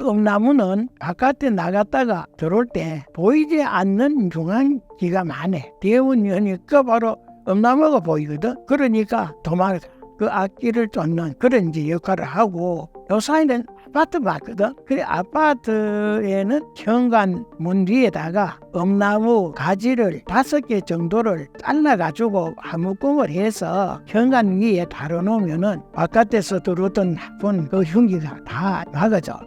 음나무는 바깥에 나갔다가 들어올 때 보이지 않는 중앙기가 많네. 대운이니까 바로 음나무가 보이거든. 그러니까 도망가. 그 앞길을 쫓는 그런 이제 역할을 하고, 요사이는 아파트 봤거든. 그래 아파트에는 현관 문 뒤에다가 음나무 가지를 5개 정도를 잘라가지고 화묶음을 해서 현관 위에 달아놓으면은 바깥에서 들어오던 나쁜 그 흉기가 다 막아져.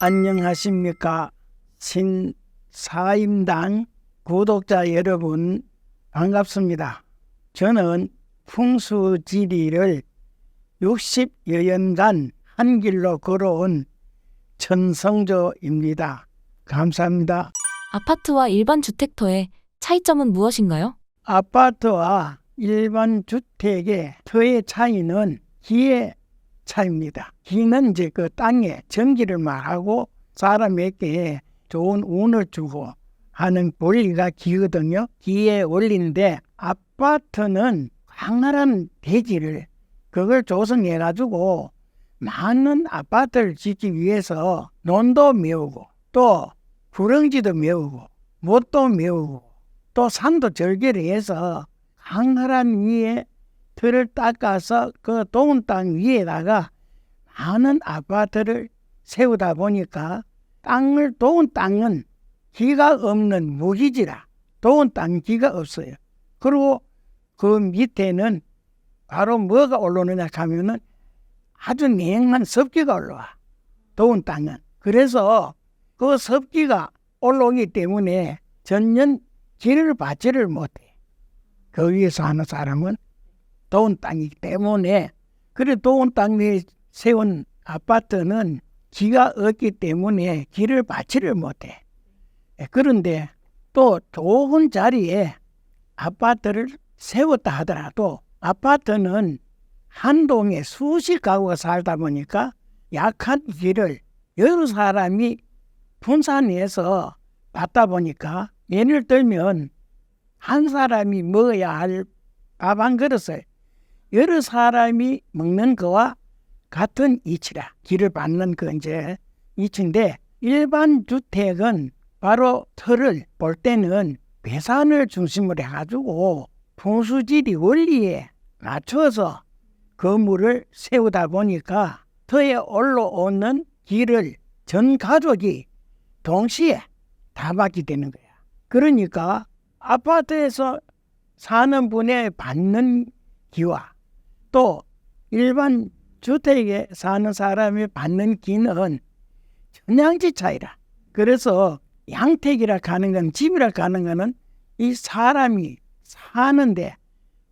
안녕하십니까. 신사임당 구독자 여러분, 반갑습니다. 저는 풍수지리를 60여 년간 한 길로 걸어온 천성조입니다. 감사합니다. 아파트와 일반 주택터의 차이점은 무엇인가요? 아파트와 일반 주택의 터의 차이는 기의 차이입니다. 기는 이제 그 땅에 전기를 말하고 사람에게 좋은 운을 주고 하는 원리가 기거든요. 기의 원리인데, 아파트는 광활한 대지를 그걸 조성해가지고 많은 아파트를 짓기 위해서 논도 메우고 또 구렁지도 메우고 못도 메우고 또 산도 절개를 해서 광활한 위에 틀을 닦아서 그 동은 땅 위에다가 많은 아파트를 세우다 보니까 동은 땅은 기가 없는 무기지라 동은 땅 기가 없어요. 그리고 그 밑에는 바로 뭐가 올라오느냐 하면은 아주 냉한 습기가 올라와. 더운 땅은. 그래서 그 습기가 올라오기 때문에 전년 기를 받지를 못해. 그 위에서 하는 사람은 더운 땅이기 때문에. 그래 더운 땅 위에 세운 아파트는 기가 없기 때문에 기를 받지를 못해. 그런데 또 좋은 자리에 아파트를 세웠다 하더라도 아파트는 한 동에 수십 가구가 살다 보니까 약한 길을 여러 사람이 분산해서 받다 보니까, 예를 들면 한 사람이 먹어야 할 밥 한 그릇을 여러 사람이 먹는 거와 같은 이치라. 길을 받는 그 이제 이치인데, 일반 주택은 바로 터를 볼 때는 배산을 중심으로 해가지고 풍수지리 원리에 맞춰서 건물을 세우다 보니까 터에 올라오는 길을 전 가족이 동시에 다 받게 되는 거야. 그러니까 아파트에서 사는 분의 받는 기와 또 일반 주택에 사는 사람이 받는 기는 천양지 차이라. 그래서 양택이라 하는 건, 집이라 하는 거는 이 사람이 사는데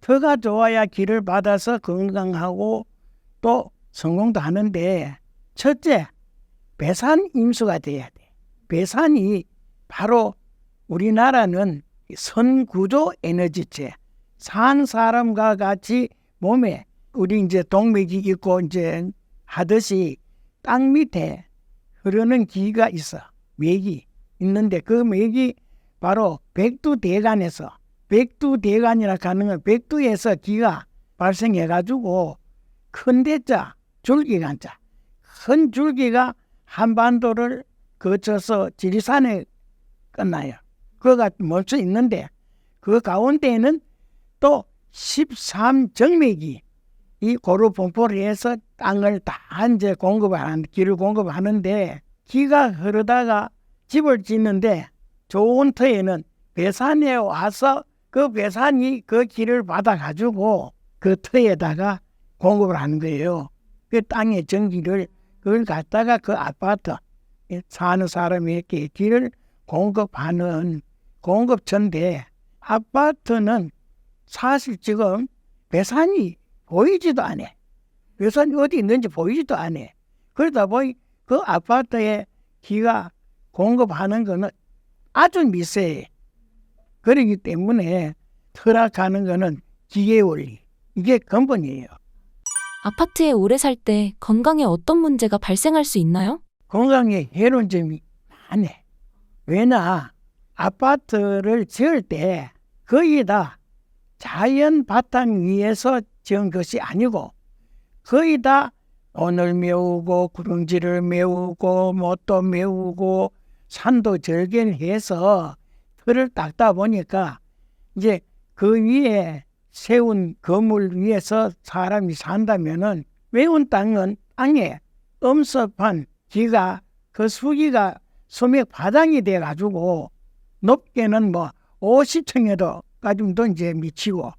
터가 좋아야 길을 받아서 건강하고 또 성공도 하는데, 첫째 배산 임수가 돼야 돼. 배산이 바로 우리나라는 선구조 에너지체, 산 사람과 같이 몸에 우리 이제 동맥이 있고 이제 하듯이 땅 밑에 흐르는 기가 있어. 맥이 있는데 그 맥이 바로 백두대간에서, 백두대간이라 하는 건 백두에서 기가 발생해가지고 큰 대자 줄기간자, 큰 줄기가 한반도를 거쳐서 지리산에 끝나요. 그거가 멈춰 있는데 그 가운데에는 또 13정맥이 이 고루 분포를 해서 땅을 다 이제 길을 공급하는데, 기가 흐르다가 집을 짓는데 좋은 터에는 배산에 와서 그 배산이 그 길을 받아가지고 그 터에다가 공급을 하는 거예요. 그 땅의 전기를 그걸 갖다가 그 아파트 사는 사람에게 길을 공급하는 공급처인데, 아파트는 사실 지금 배산이 보이지도 않아. 배산이 어디 있는지 보이지도 않아. 그러다 보니 그 아파트에 기가 공급하는 거는 아주 미세해. 그렇기 때문에 터락하는 거는 기계 원리, 이게 근본이에요. 아파트에 오래 살 때 건강에 어떤 문제가 발생할 수 있나요? 건강에 해로운 점이 많네. 왜냐, 아파트를 지을 때 거의 다 자연 바탕 위에서 지은 것이 아니고 거의 다 돈을 메우고 구릉지를 메우고 뭣도 메우고 산도 절개를 해서 그를 닦다 보니까 이제 그 위에 세운 건물 위에서 사람이 산다면은 메운 땅은 땅에 엄습한 기가 그 수기가 수맥 바닥이 돼 가지고 높게는 뭐 50층에도 가지고도 이제 미치고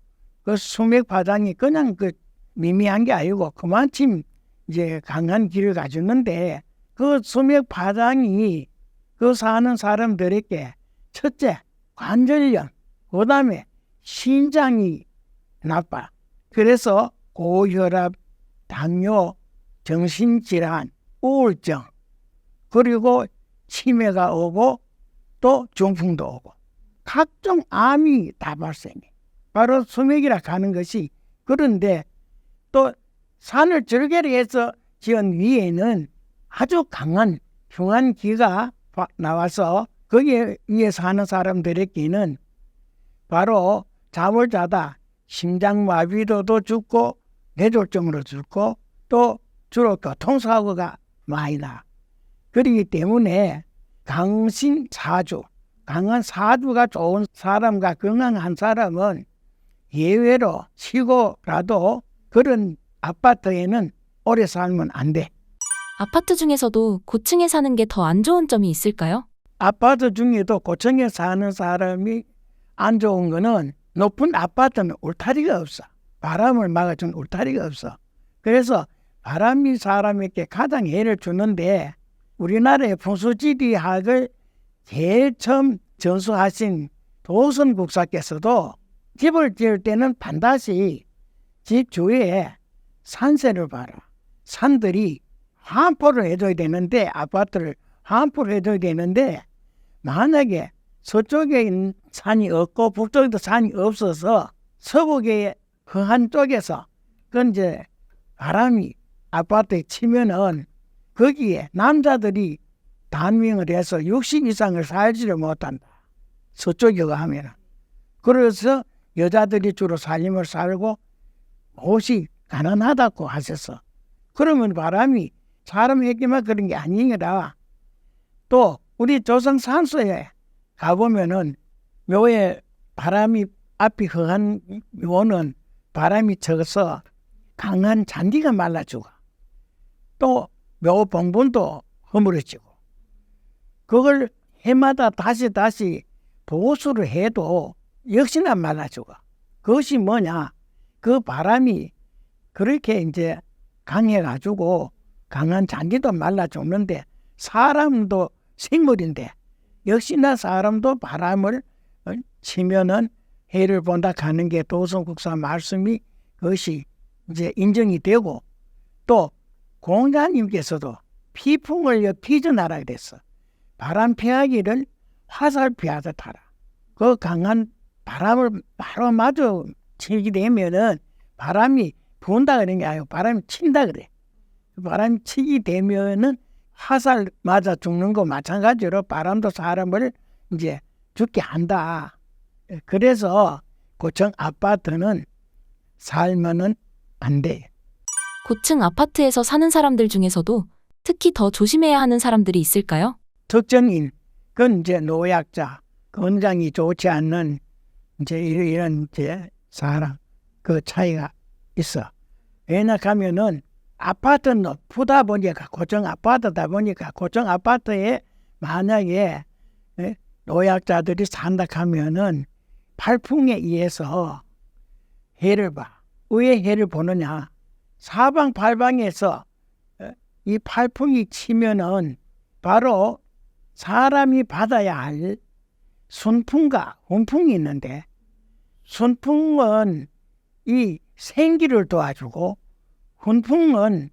그 수맥 바닥이 그냥 그 미미한 게 아니고 그만큼 이제 강한 길을 가졌는데 그 수맥 바닥이 그 사는 사람들에게 첫째 관절염, 그다음에 신장이 나빠. 그래서 고혈압, 당뇨, 정신질환, 우울증, 그리고 치매가 오고 또 중풍도 오고 각종 암이 다 발생해. 바로 수맥이라 하는 것이. 그런데 또 산을 절개를 해서 지은 위에는 아주 강한 흉한 기가 나와서 거기에 위에 사는 사람들에게는 바로 잠을 자다 심장마비로도 죽고 뇌졸중으로 죽고 또 주로 교통사고가 많이 나. 그렇기 때문에 강신사주, 강한 사주가 좋은 사람과 건강한 사람은 예외로 쉬고라도 그런 아파트에는 오래 살면 안 돼. 아파트 중에서도 고층에 사는 게 더 안 좋은 점이 있을까요? 아파트 중에도 고층에 사는 사람이 안 좋은 거는 높은 아파트는 울타리가 없어. 바람을 막아준 울타리가 없어. 그래서 바람이 사람에게 가장 해를 주는데 우리나라의 풍수지리학을 제일 처음 전수하신 도선 국사께서도 집을 지을 때는 반드시 집 주위에 산세를 봐라. 산들이 환포를 해줘야 되는데 아파트를 환포를 해줘야 되는데 만약에 서쪽에 있는 산이 없고 북쪽에도 산이 없어서 서북에 그 한쪽에서 그 이제 바람이 아파트에 치면은 거기에 남자들이 단명을 해서 60 이상을 살지를 못한다. 서쪽에 가면은. 그래서 여자들이 주로 살림을 살고 옷이 가난하다고 하셔서 그러면 바람이 사람에게만 그런 게 아니라 또 우리 조상 산소에 가보면은 묘에 바람이 앞이 허한 묘는 바람이 적어서 강한 잔디가 말라 죽어. 또 묘 봉분도 허물어지고 그걸 해마다 다시 보수를 해도 역시나 말라 죽어. 그것이 뭐냐? 그 바람이 그렇게 이제 강해가지고 강한 잔디도 말라 죽는데 사람도 생물인데 역시나 사람도 바람을 치면은 해를 본다 하는 게 도성국사 말씀이 그것이 이제 인정이 되고 또 공자님께서도 피풍을 피전하라 그랬어. 바람 피하기를 화살 피하듯 하라. 그 강한 바람을 바로 마주 치게 되면은 바람이 분다 그런 게 아니고 바람이 친다 그래. 바람이 치게 되면은 화살 맞아 죽는 거 마찬가지로 바람도 사람을 이제 죽게 한다. 그래서 고층 아파트는 살면은 안 돼. 고층 아파트에서 사는 사람들 중에서도 특히 더 조심해야 하는 사람들이 있을까요? 특정인, 그건 이제 노약자, 건강이 좋지 않는 이제 이런 이제 사람 그 차이가 있어. 왜냐 하면은 아파트는 높다 보니까 고층 아파트다 보니까 고층 아파트에 만약에 노약자들이 산다 하면은 팔풍에 의해서 해를 봐. 왜 해를 보느냐? 사방팔방에서 이 팔풍이 치면은 바로 사람이 받아야 할 순풍과 훈풍이 있는데 순풍은 이 생기를 도와주고 훈풍은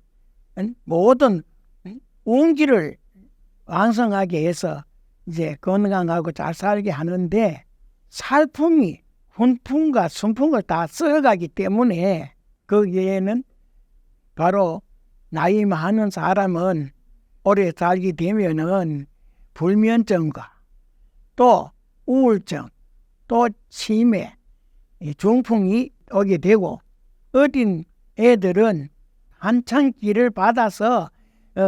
모든 운기를 왕성하게 해서 이제 건강하고 잘 살게 하는데 살풍이 훈풍과 순풍을 다 썩어가기 때문에 거기에는 바로 나이 많은 사람은 오래 살게 되면은 불면증과 또 우울증 또 치매 중풍이 오게 되고 어린 애들은 한창 기를 받아서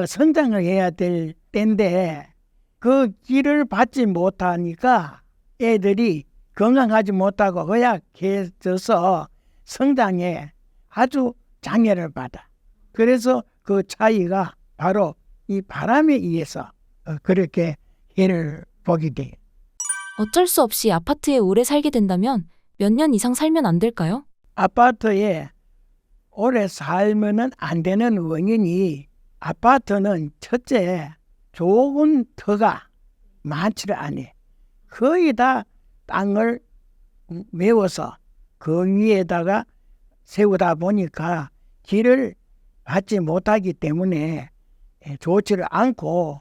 성장을 해야 될 때인데 그 기를 받지 못하니까 애들이 건강하지 못하고 허약해져서 성장에 아주 장애를 받아. 그래서 그 차이가 바로 이 바람에 의해서 그렇게 해를 보게 돼요. 어쩔 수 없이 아파트에 오래 살게 된다면 몇 년 이상 살면 안 될까요? 아파트에 오래 살면은 안 되는 원인이 아파트는 첫째 좋은 터가 많지를 않아. 거의 다 땅을 메워서 그 위에다가 세우다 보니까 길을 받지 못하기 때문에 좋지를 않고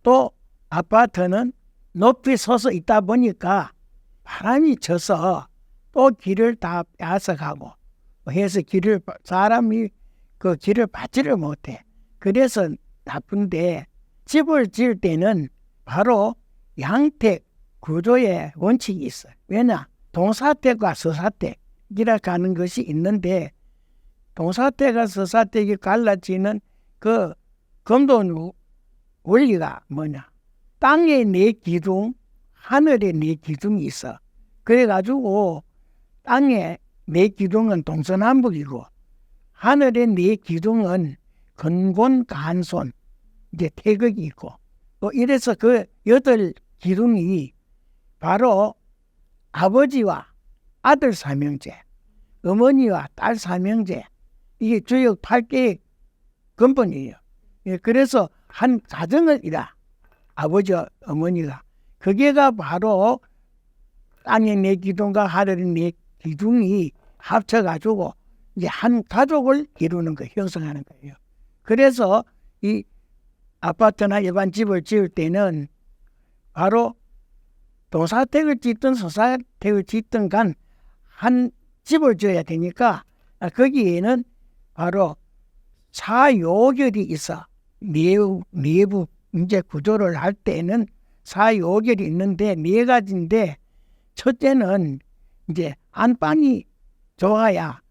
또 아파트는 높이 서서 있다 보니까 바람이 쳐서 또 길을 다 뺏어가고 해서 사람이 그 길을 받지를 못해. 그래서 나쁜데 집을 지을 때는 바로 양택 구조의 원칙이 있어요. 왜냐? 동사택과 서사택이라 하는 것이 있는데 동사택과 서사택이 갈라지는 그 근본 원리가 뭐냐? 땅에 네 기둥, 하늘에 네 기둥이 있어. 그래가지고 땅에 네 기둥은 동서남북이고 하늘의 네 기둥은 근곤, 간손, 이제 태극이 있고 또 이래서 그 8기둥이 바로 아버지와 아들 삼형제, 어머니와 딸 삼형제, 이게 주역 8개의 근본이에요. 그래서 한 가정을 이라 아버지와 어머니가 그게가 바로 땅의 네 기둥과 하늘의 네 기둥이 합쳐가지고 이제 한 가족을 이루는 거, 형성하는 거예요. 그래서 이 아파트나 일반 집을 지을 때는 바로 동사택을 짓든 서사택을 짓든 간 한 집을 지어야 되니까 거기에는 바로 사요결이 있어. 내부 이제 구조를 할 때는 사요결이 있는데 4가지인데 첫째는 이제 안방이 좋아야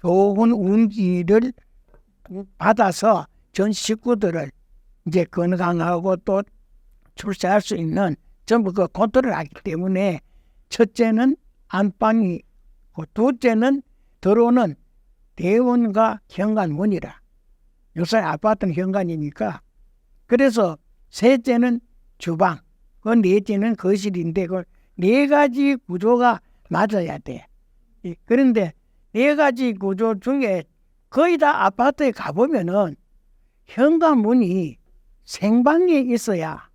좋은 운기를 받아서 전 식구들을 이제 건강하고 또 출세할 수 있는 전부 그 컨트롤을 하기 때문에 첫째는 안방이고 둘째는 들어오는 대원과 현관문이라. 요새 아파트는 현관이니까. 그래서 셋째는 주방, 그 넷째는 거실인데 그 4가지 구조가 맞아야 돼. 그런데 4가지 구조 중에 거의 다 아파트에 가보면은 현관문이 생방에 있어야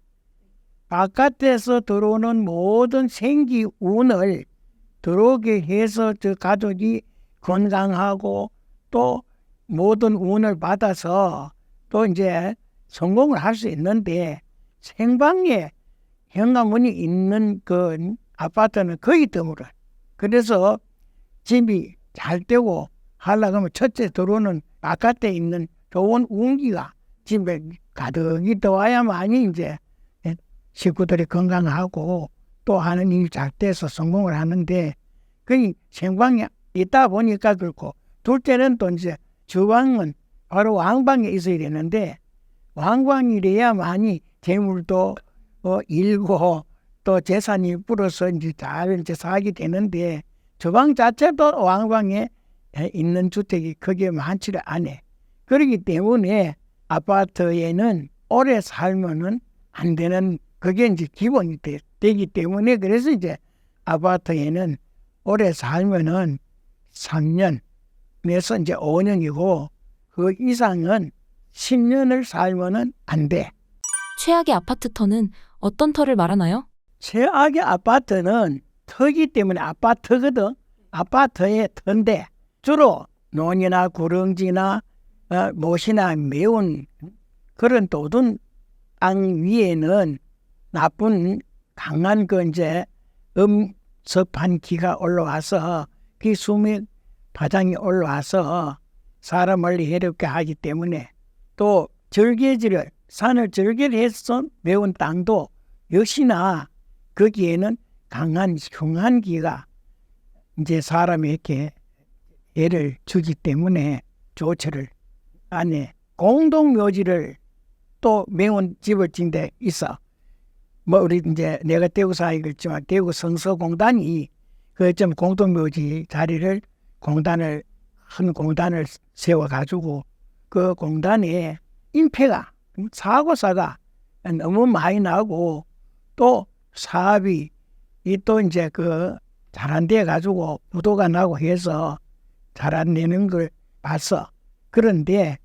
바깥에서 들어오는 모든 생기운을 들어오게 해서 저 가족이 건강하고 또 모든 운을 받아서 또 이제 성공을 할 수 있는데 생방에 현관문이 있는 그 아파트는 거의 드물어. 그래서 집이 잘 되고 하려고 하면 첫째 들어오는 바깥에 있는 좋은 운기가 집에 가득히 들어와야만이 이제 식구들이 건강하고 또 하는 일이 잘 돼서 성공을 하는데 그 생방에 있다 보니까 그렇고 둘째는 또 이제 주방은 바로 왕방에 있어야 되는데 왕방이래야만이 재물도 일고 또 재산이 불어서 이제 잘 이제 살게 되는데 주방 자체도 왕방에 있는 주택이 크게 많지를 않아. 그렇기 때문에 아파트에는 오래 살면은 안 되는 그게 이제 기본이 되기 때문에 그래서 이제 아파트에는 오래 살면은 3년에서 이제 5년이고 그 이상은 10년을 살면은 안 돼. 최악의 아파트 터는 어떤 터를 말하나요? 최악의 아파트는 터기 때문에 아파트거든. 아파트의 터인데 주로 논이나 구릉지나 못이나 매운 그런 돋은 땅 위에는 나쁜 강한 그 이제 섭한 기가 올라와서 그 수맥 파장이 올라와서 사람을 해롭게 하기 때문에 또 절개지를 산을 절개해서 매운 땅도 역시나 거기에는 강한 흉한 기가 이제 사람에게 애를 주기 때문에 좋지를 안에 공동묘지를 또 메운 집을 진 데 있어. 뭐 우리 이제 내가 대구 사역이지만 대구 성서공단이 그 좀 공동묘지 자리를 공단을 큰 공단을 세워 가지고 그 공단에 임패가 사고사가 너무 많이 나고 또 사업이 이 또 이제 그 잘 안 돼 가지고 부도가 나고 해서 잘 안 되는 걸 봤어. 그런데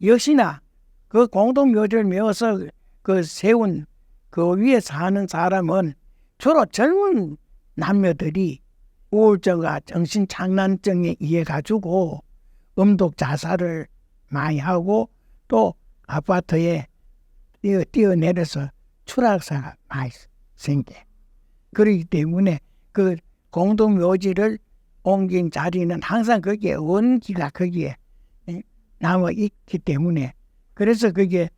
역시나 그 공동묘지를 메워서 그 세운 그 위에 사는 사람은 주로 젊은 남녀들이 우울증과 정신착란증에 의해 가지고 음독 자살을 많이 하고 또 아파트에 뛰어내려서 추락사가 많이 생겨. 그렇기 때문에 그 공동묘지를 옮긴 자리는 항상 거기에 원기가 거기에 남아 있기 때문에 그래서 그게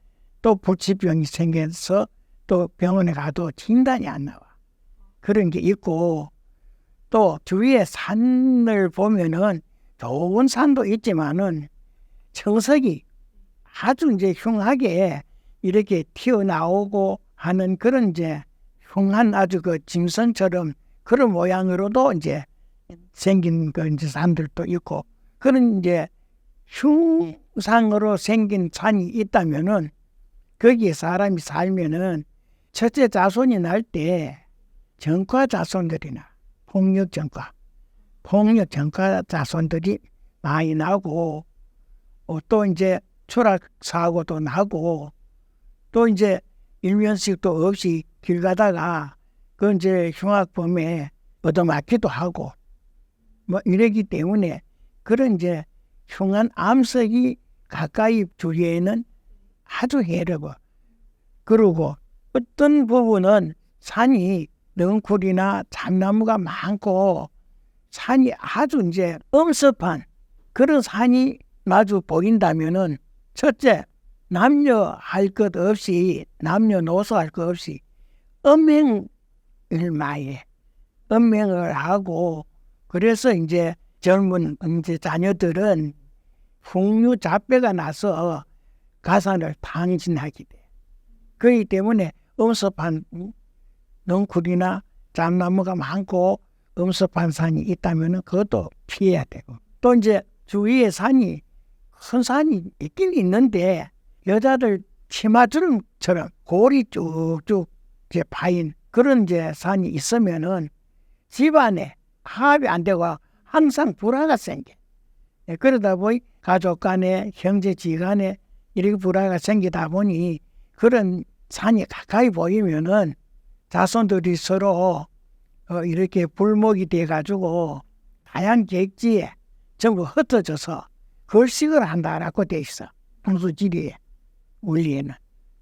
또 불치병이 생겨서 또 병원에 가도 진단이 안 나와. 그런 게 있고 또 주위에 산을 보면은 좋은 산도 있지만은 청석이 아주 이제 흉하게 이렇게 튀어나오고 하는 그런 이제 흉한 아주 그 짐승처럼 그런 모양으로도 이제 생긴 그 이제 산들도 있고 그런 이제 흉상으로 생긴 산이 있다면은 거기에 사람이 살면은 첫째 자손이 날 때 전과 자손들이나 폭력 전과 자손들이 많이 나고 또 이제 추락 사고도 나고 또 이제 일면식도 없이 길 가다가 그 이제 흉악범에 얻어맞기도 하고 뭐 이러기 때문에 그런 이제 흉한 암석이 가까이 주위에는 아주 해로워. 그리고 어떤 부분은 산이 넝쿨이나 참나무가 많고 산이 아주 이제 엄습한 그런 산이 마주 보인다면은 첫째 남녀 할 것 없이 남녀노소 할 것 없이 엄행을 많이 해. 엄행을 하고 그래서 이제 젊은 이제 자녀들은 풍류잡배가 나서 가산을 탕진하게 돼. 그렇기 때문에 엄습한 넝쿨이나 잣나무가 많고 엄습한 산이 있다면 그것도 피해야 되고 또 이제 주위에 산이 큰 산이 있긴 있는데 여자들 치마주름처럼 골이 쭉쭉 이제 파인 그런 이제 산이 있으면은 집안에 화합이 안 되고 항상 불화가 생겨. 그러다 보니 가족 간에 형제지간에 이렇게 불화가 생기다 보니 그런 산이 가까이 보이면은 자손들이 서로 이렇게 불목이 돼 가지고 다양한 객지에 전부 흩어져서 걸식을 한다라고 돼 있어. 풍수지리에 원리에는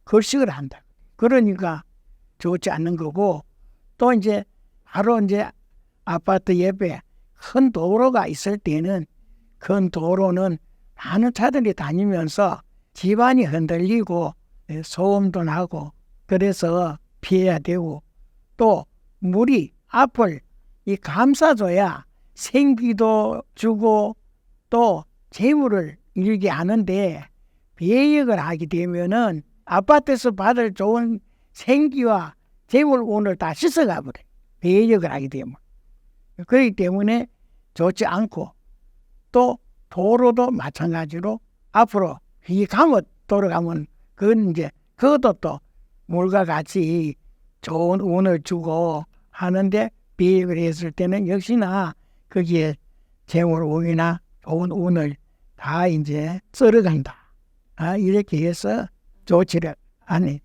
걸식을 한다. 그러니까 좋지 않는 거고 또 이제 바로 이제 아파트 옆에 큰 도로가 있을 때는 큰 도로는 많은 차들이 다니면서 집안이 흔들리고 소음도 나고 그래서 피해야 되고 또 물이 앞을 이 감싸줘야 생기도 주고 또 재물을 일게 하는데 배역을 하게 되면은 아파트에서 받을 좋은 생기와 재물운을 다 씻어가 버려. 배역을 하게 되면. 그렇기 때문에 좋지 않고 또 도로도 마찬가지로 앞으로 이 강을 돌아가면 그건 이제 그것도 또 물과 같이 좋은 운을 주고 하는데 비행을 했을 때는 역시나 거기에 재물운이나 좋은 운을 다 이제 썰어간다. 이렇게 해서 좋지를 않네.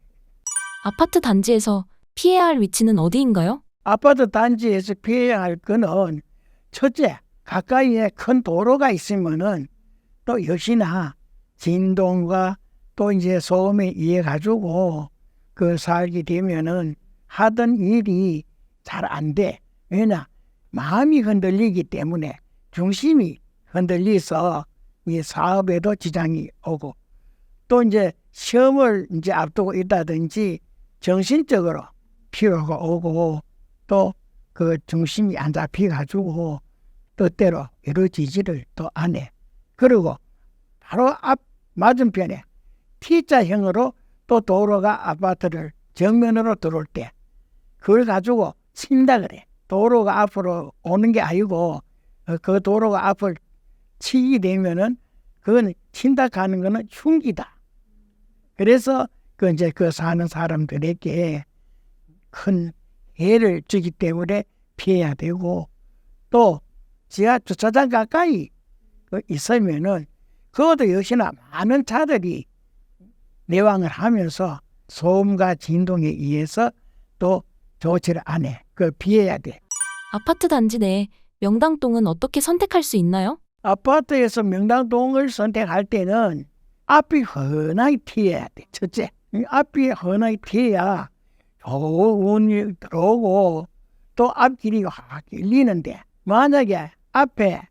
아파트 단지에서 피해야 할 위치는 어디인가요? 아파트 단지에서 피해야 할 거는 첫째 가까이에 큰 도로가 있으면은 또 역시나 진동과 또 이제 소음에 의해 가지고 그 살게 되면은 하던 일이 잘 안 돼. 왜냐 마음이 흔들리기 때문에 중심이 흔들려서 이 사업에도 지장이 오고 또 이제 시험을 이제 앞두고 있다든지 정신적으로 피로가 오고 또 그 중심이 안 잡혀 가지고 뜻대로 이루어지지를 또 안 해. 그리고 바로 앞 맞은편에 T자형으로 또 도로가 아파트를 정면으로 들어올 때 그걸 가지고 친다 그래. 도로가 앞으로 오는 게 아니고 그 도로가 앞을 치게 되면은 그건 친다 가는 거는 흉기다. 그래서 그 이제 그 사는 사람들에게 큰 해를 주기 때문에 피해야 되고, 또 지하 주차장 가까이 있으면은 그것도 역시나 많은 차들이 내왕을 하면서 소음과 진동에 의해서 또 조치를 안 해. 그걸 피해야 돼. 아파트 단지 내 명당동은 어떻게 선택할 수 있나요? 아파트에서 명당동을 선택할 때는 앞이 훤하게 트여야 돼. 첫째, 이 앞이 훤하게 트여야 좋은 들어오고 또 앞길이 확 열리는데, 만약에 앞에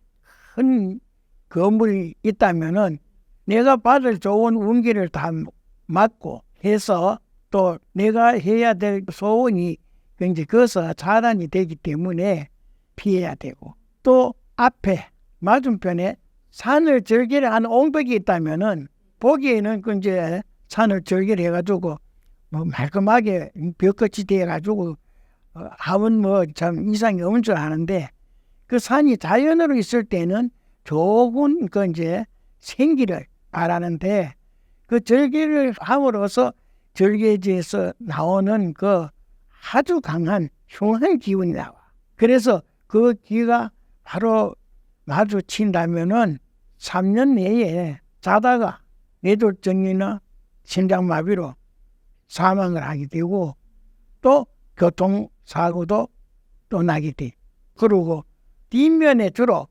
큰 건물이 있다면은 내가 받을 좋은 운기를 다 막고 해서 또 내가 해야 될 소원이 굉장히 거기서 차단이 되기 때문에 피해야 되고, 또 앞에 맞은편에 산을 절개를 한 옹벽이 있다면은 보기에는 그 이제 산을 절개를 해가지고 뭐 말끔하게 벽같이 돼가지고 하면 뭐 참 이상이 없는 줄 아는데, 그 산이 자연으로 있을 때는 좋은 그 이제 생기를 바라는데, 그 절개를 함으로써 절개지에서 나오는 그 아주 강한 흉한 기운이 나와. 그래서 그 기가 바로 마주친다면은 3년 내에 자다가 뇌졸중이나 심장마비로 사망을 하게 되고, 또 교통사고도 또 나게 돼. 그리고 뒷면에 주로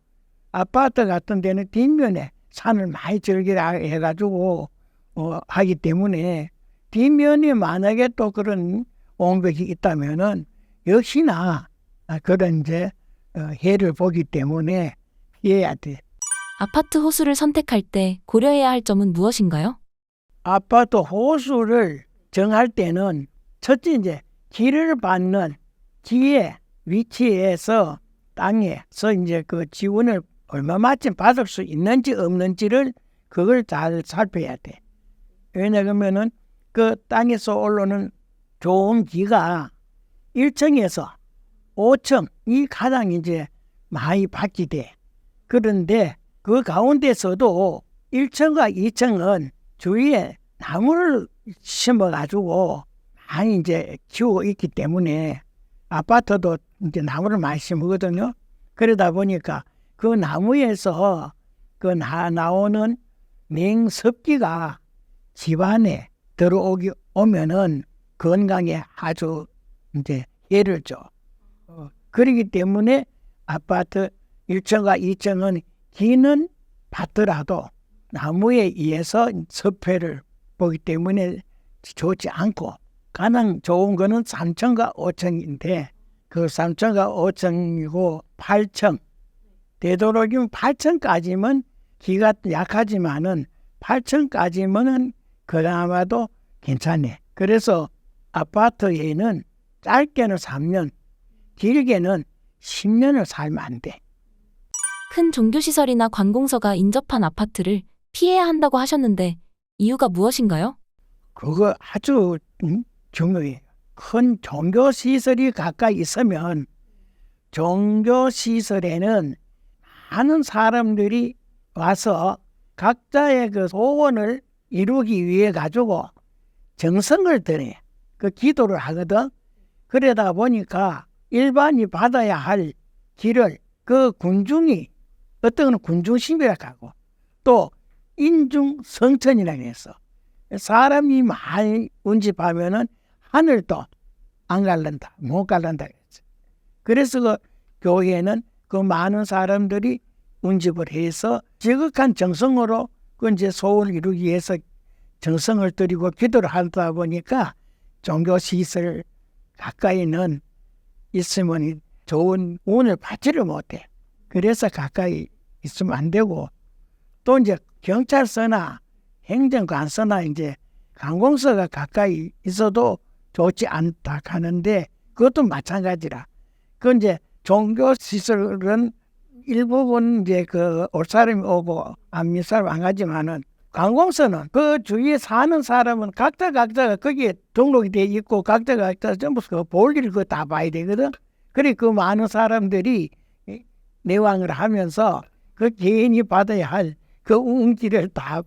아파트 같은 데는 뒷면에 산을 많이 절개해가지고 하기 때문에 뒷면이 만약에 또 그런 옹벽이 있다면은 역시나 그런 이제 해를 보기 때문에 피해야 돼. 아파트 호수를 선택할 때 고려해야 할 점은 무엇인가요? 아파트 호수를 정할 때는 첫째 이제 길을 받는 지의 위치에서 땅에서 이제 그 지원을 얼마만큼 받을 수 있는지 없는지를 그걸 잘 살펴야 돼. 왜냐하면은 그 땅에서 올라오는 좋은 기가 1층에서 5층이 가장 이제 많이 받게 돼. 그런데 그 가운데서도 1층과 2층은 주위에 나무를 심어가지고 많이 이제 키우고 있기 때문에 아파트도 이제 나무를 많이 심거든요. 그러다 보니까 그 나무에서 그 나오는 냉습기가 집안에 오면은 건강에 아주 이제 해를 줘. 그렇기 때문에 아파트 1층과 2층은 기는 받더라도 나무에 의해서 섭해를 보기 때문에 좋지 않고, 가장 좋은 거는 3층과 5층인데 그 3층과 5층이고 8층, 되도록이면 8층까지면 기가 약하지만은 8층까지면은 그나마도 괜찮네. 그래서 아파트에는 짧게는 3년, 길게는 10년을 살면 안 돼. 큰 종교시설이나 관공서가 인접한 아파트를 피해야 한다고 하셨는데 이유가 무엇인가요? 그거 아주 중요해요. 큰 종교시설이 가까이 있으면 종교시설에는 많은 사람들이 와서 각자의 그 소원을 이루기 위해 가지고 정성을 들여 그 기도를 하거든. 그러다 보니까 일반이 받아야 할 길을 그 군중이, 어떤 건 군중심이라고 하고 또 인중성천이라고 해서 사람이 많이 운집하면은 하늘도 안 갈란다, 못 갈란다 그랬어. 그래서 그 교회는 그 많은 사람들이 운집을 해서 지극한 정성으로 그 이제 소원을 이루기 위해서 정성을 들이고 기도를 하다 보니까 종교시설 가까이는 있으면 좋은 운을 받지를 못해. 그래서 가까이 있으면 안 되고, 또 이제 경찰서나 행정관서나 이제 관공서가 가까이 있어도 좋지 않다 하는데 그것도 마찬가지라. 그 이제 종교시설은 일부분 이제 그 올 사람이 오고 안 올 사람 안 가지만은 관공서는 그 주위에 사는 사람은 각자가 거기에 등록이 돼 있고 각자가 전부 그 볼일 그거 다 봐야 되거든. 그래 그 많은 사람들이 내왕을 하면서 그 개인이 받아야 할 그 운기를 다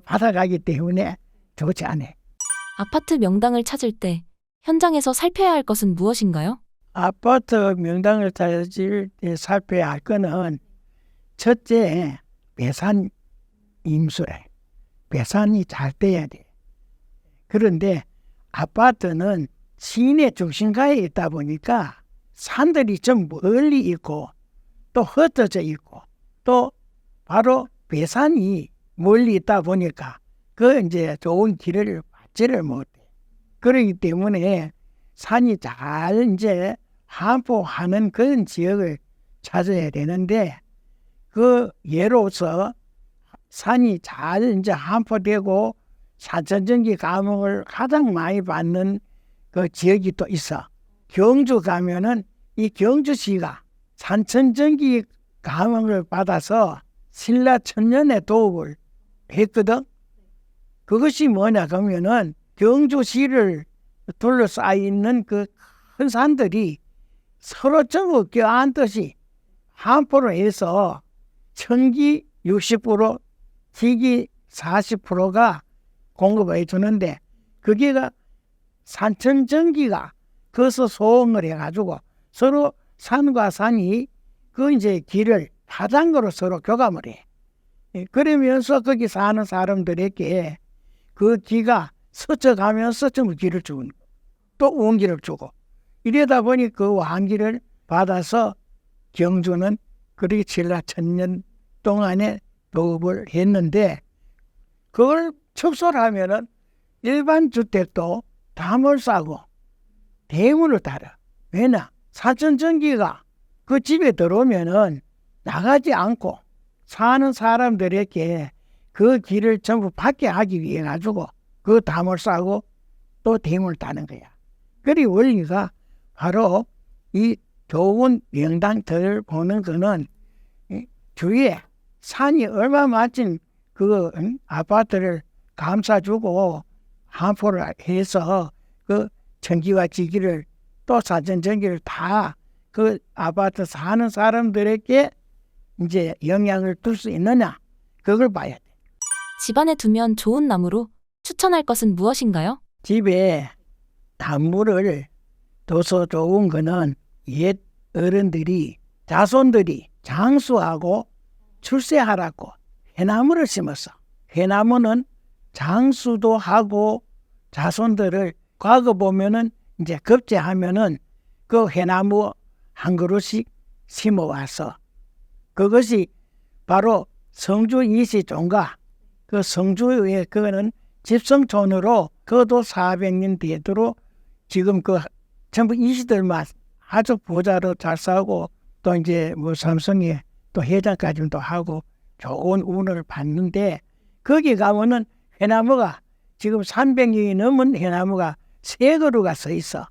받아가기 때문에 좋지 않아. 아파트 명당을 찾을 때 현장에서 살펴야 할 것은 무엇인가요? 아파트 명당을 찾을 때 살펴야 할 거는 첫째 배산 임수래. 배산이 잘 돼야 돼. 그런데 아파트는 시내 중심가에 있다 보니까 산들이 좀 멀리 있고 또 흩어져 있고 또 바로 배산이 멀리 있다 보니까 그 이제 좋은 길을 받지를 못해. 그렇기 때문에 산이 잘 이제 함포하는 그런 지역을 찾아야 되는데 그 예로서 산이 잘 이제 함포되고 산천전기 감흥을 가장 많이 받는 그 지역이 또 있어. 경주 가면은 이 경주시가 산천전기 감흥을 받아서 신라천년의 도읍을 했거든. 그것이 뭐냐 그러면은 경주시를 둘러싸여 있는 그 큰 산들이 서로 전부 껴안듯이 함포를 해서 천기 60%, 지기 40%가 공급해 주는데 그게가 산천전기가 거기서 소음을 해가지고 서로 산과 산이 그 이제 길을 파장으로 서로 교감을 해. 그러면서 거기 사는 사람들에게 그 기가 스쳐가면서 전부 길을 주고 또 원기를 주고 이러다 보니 그 왕기를 받아서 경주는 그렇게 신라천년 동안에 도읍을 했는데 그걸 축소하면은 일반 주택도 담을 싸고 대문을 달아. 왜냐? 산천전기가 그 집에 들어오면은 나가지 않고 사는 사람들에게 그 길을 전부 받게 하기 위해 가지고 그 담을 싸고 또 대문을 따는 거야. 그리 원리가 바로 이 좋은 명당들 보는 거는 주위에 산이 얼마 마친 그 아파트를 감싸주고 함포를 해서 그 전기와 지기를 또 산천전기를 다 그 아파트 사는 사람들에게 이제 영향을 줄 수 있느냐 그걸 봐야 돼. 집안에 두면 좋은 나무로 추천할 것은 무엇인가요? 집에 나무를 둬서 좋은 거는 옛 어른들이 자손들이 장수하고 출세하라고 해나무를 심었어. 해나무는 장수도 하고 자손들을 과거 보면은 이제 급제하면은 그 해나무 한 그루씩 심어와서 그것이 바로 성주 이시종가 그 성주의 그거는 집성촌으로 그것도 400년 되도록 지금 그 전부 이시들만 아주 부자로 잘 살고 또 이제 뭐 삼성에 또 회장까지도 하고 좋은 운을 받는데 거기 가면은 해나무가 지금 300년이 넘은 해나무가 세 그루가 서 있어.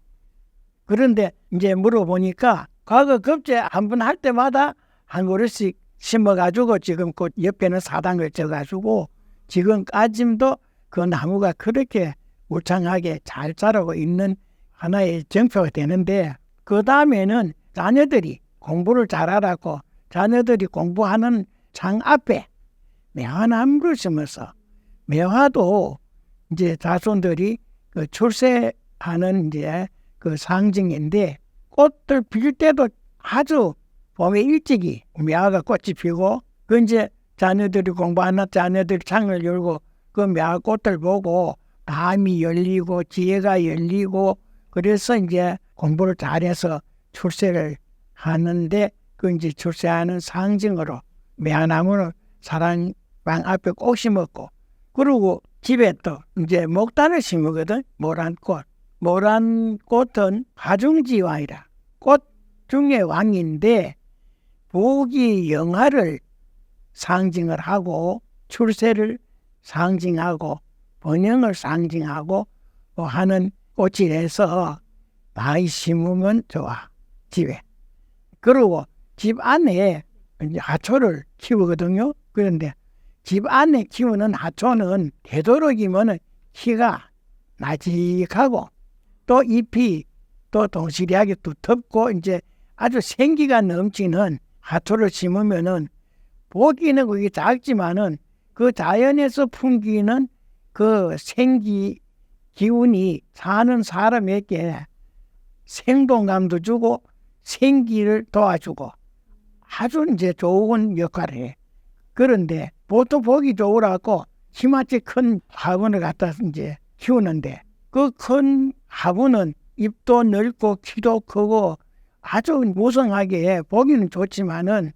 그런데 이제 물어보니까 과거 급제 한 번 할 때마다 한 그루씩 심어가지고 지금 그 옆에는 사당을 져가지고 지금까지도 그 나무가 그렇게 울창하게 잘 자라고 있는 하나의 정표가 되는데 그 다음에는 자녀들이 공부를 잘하라고 자녀들이 공부하는 장 앞에 매화나무를 심어서 매화도 이제 자손들이 그 출세하는 이제 그 상징인데 꽃들 필 때도 아주 봄에 일찍이 매화가 꽃이 피고 그 이제 자녀들이 공부하는 자녀들이 창을 열고 그 매화 꽃들 보고 마음이 열리고 지혜가 열리고 그래서 이제 공부를 잘해서 출세를 하는데 그 이제 출세하는 상징으로 매화나무는 사랑방 앞에 꼭 심었고 그리고 집에 또 이제 목단을 심으거든. 모란꽃. 모란꽃은 화중지왕이라 꽃 중의 왕인데 부귀 영화를 상징을 하고 출세를 상징하고 번영을 상징하고 하는 꽃이라서 많이 심으면 좋아. 집에. 그리고 집 안에 이제 하초를 키우거든요. 그런데 집 안에 키우는 하초는 되도록이면 키가 나직하고 또 잎이 또 동실하게 두텁고 이제 아주 생기가 넘치는 하초를 심으면은 보기는 그게 작지만은 그 자연에서 풍기는 그 생기 기운이 사는 사람에게 생동감도 주고 생기를 도와주고 아주 이제 좋은 역할을 해. 그런데 보통 보기 좋으라고 키마치 큰 화분을 갖다 이제 키우는데 그 큰 화분은 잎도 넓고 키도 크고 아주 무성하게 보기는 좋지만은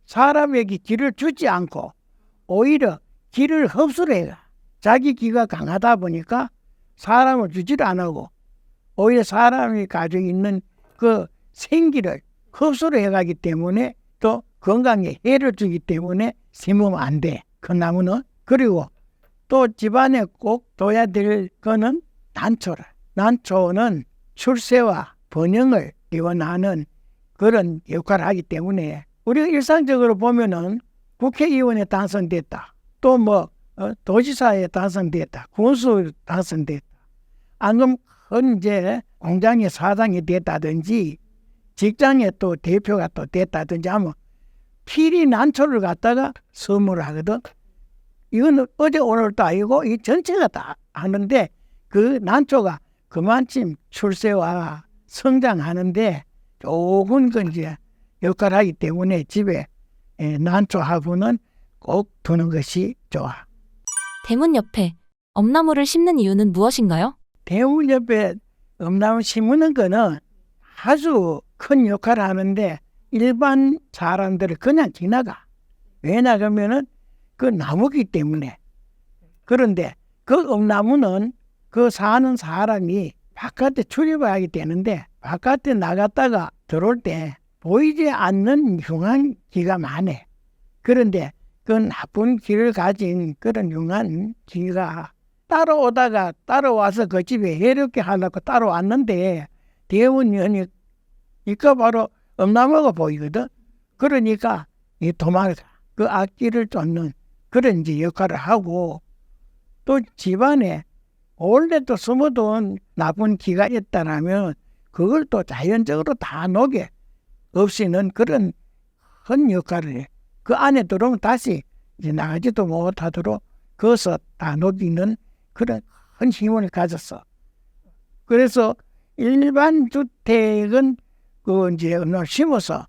사람에게 기를 주지 않고 오히려 기를 흡수를 해가. 자기 기가 강하다 보니까 사람을 주지를 안 하고 오히려 사람이 가지고 있는 그 생기를 흡수를 해가기 때문에 또 건강에 해를 주기 때문에 심으면 안 돼. 그 나무는. 그리고 또 집안에 꼭 둬야 될 거는 난초를. 난초는 출세와 번영을 기원하는 그런 역할을 하기 때문에 우리가 일상적으로 보면은 국회의원에 당선됐다. 또 도지사에 당선됐다. 군수 당선됐다. 안 그러면 이제 공장의 사장이 됐다든지 직장에 또 대표가 또 됐다든지 하면 필히 난초를 갖다가 선물을 하거든. 이건 어제 오늘도 아니고 이 전체가 다 하는데 그 난초가 그만큼 출세와 성장하는데 좋은 건 이제 역할을 하기 때문에 집에 난초 화분은 꼭 두는 것이 좋아. 대문 옆에 엄나무를 심는 이유는 무엇인가요? 대문 옆에 엄나무 심는 거는 아주 큰 역할을 하는데 일반 사람들은 그냥 지나가. 왜냐 그러면은 그 나무기 때문에. 그런데 그 엄나무는 그 사는 사람이 바깥에 출입하게 되는데 바깥에 나갔다가 들어올 때 보이지 않는 흉한 기가 많아. 그런데 그 나쁜 기를 가진 그런 흉한 기가 따라와서 그 집에 해롭게 하려고 따라왔는데 대원년이 이거 바로 엄나무가 보이거든. 그러니까 이 도망가 그 악기를 쫓는 그런 이제 역할을 하고 또 집안에 원래 또 숨어둔 나쁜 기가 있다라면 그걸 또 자연적으로 다 녹여 없이는 그런 큰 역할을 해. 그 안에 들어오면 다시 이제 나가지도 못하도록 거기서 다 녹이는 그런 큰 힘을 가졌어. 그래서 일반 주택은 그 이제 심어서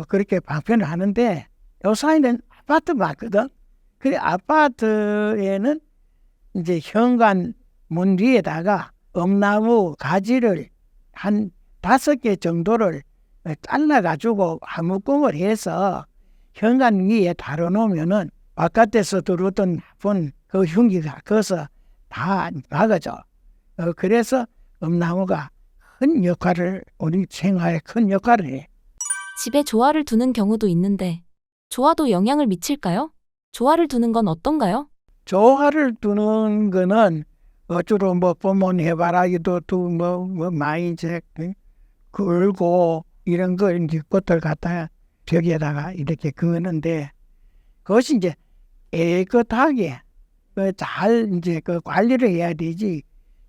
그렇게 방편을 하는데 요사이는 아파트 맞거든. 그래 아파트에는 이제 현관 문 위에다가 엄나무 가지를 한 5개 정도를 잘라가지고 한 묶음을 해서 현관 위에 달아놓으면은 바깥에서 들어오던 나쁜 그 흉기가 거기서 다 막아져. 그래서 엄나무가 큰 역할을 우리 생활에 큰 역할을 해. 집에 조화를 두는 경우도 있는데 조화도 영향을 미칠까요? 조화를 두는 건 어떤가요? 조화를 두는 거는 어쩌로 보면 해바라기도 많이 이제 걸고 이런 거 이제 꽃을 갖다 벽에다가 이렇게 그는데 그것이 이제 깨끗하게 잘 이제 그 관리를 해야 되지.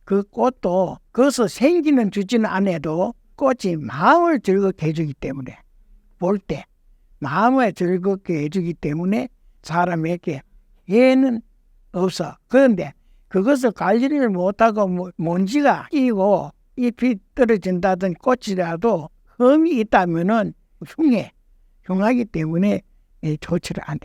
그 꽃도 거기서 생기는 주지는 않아도 꽃이 마음을 즐겁게 해주기 때문에 볼 때 마음을 즐겁게 해주기 때문에 사람에게 해는 없어. 그런데 그것을 관리를 못하고 먼지가 끼고 잎이 떨어진다든 꽃이라도 흠이 있다면은 흉하기 때문에 좋지를 않아.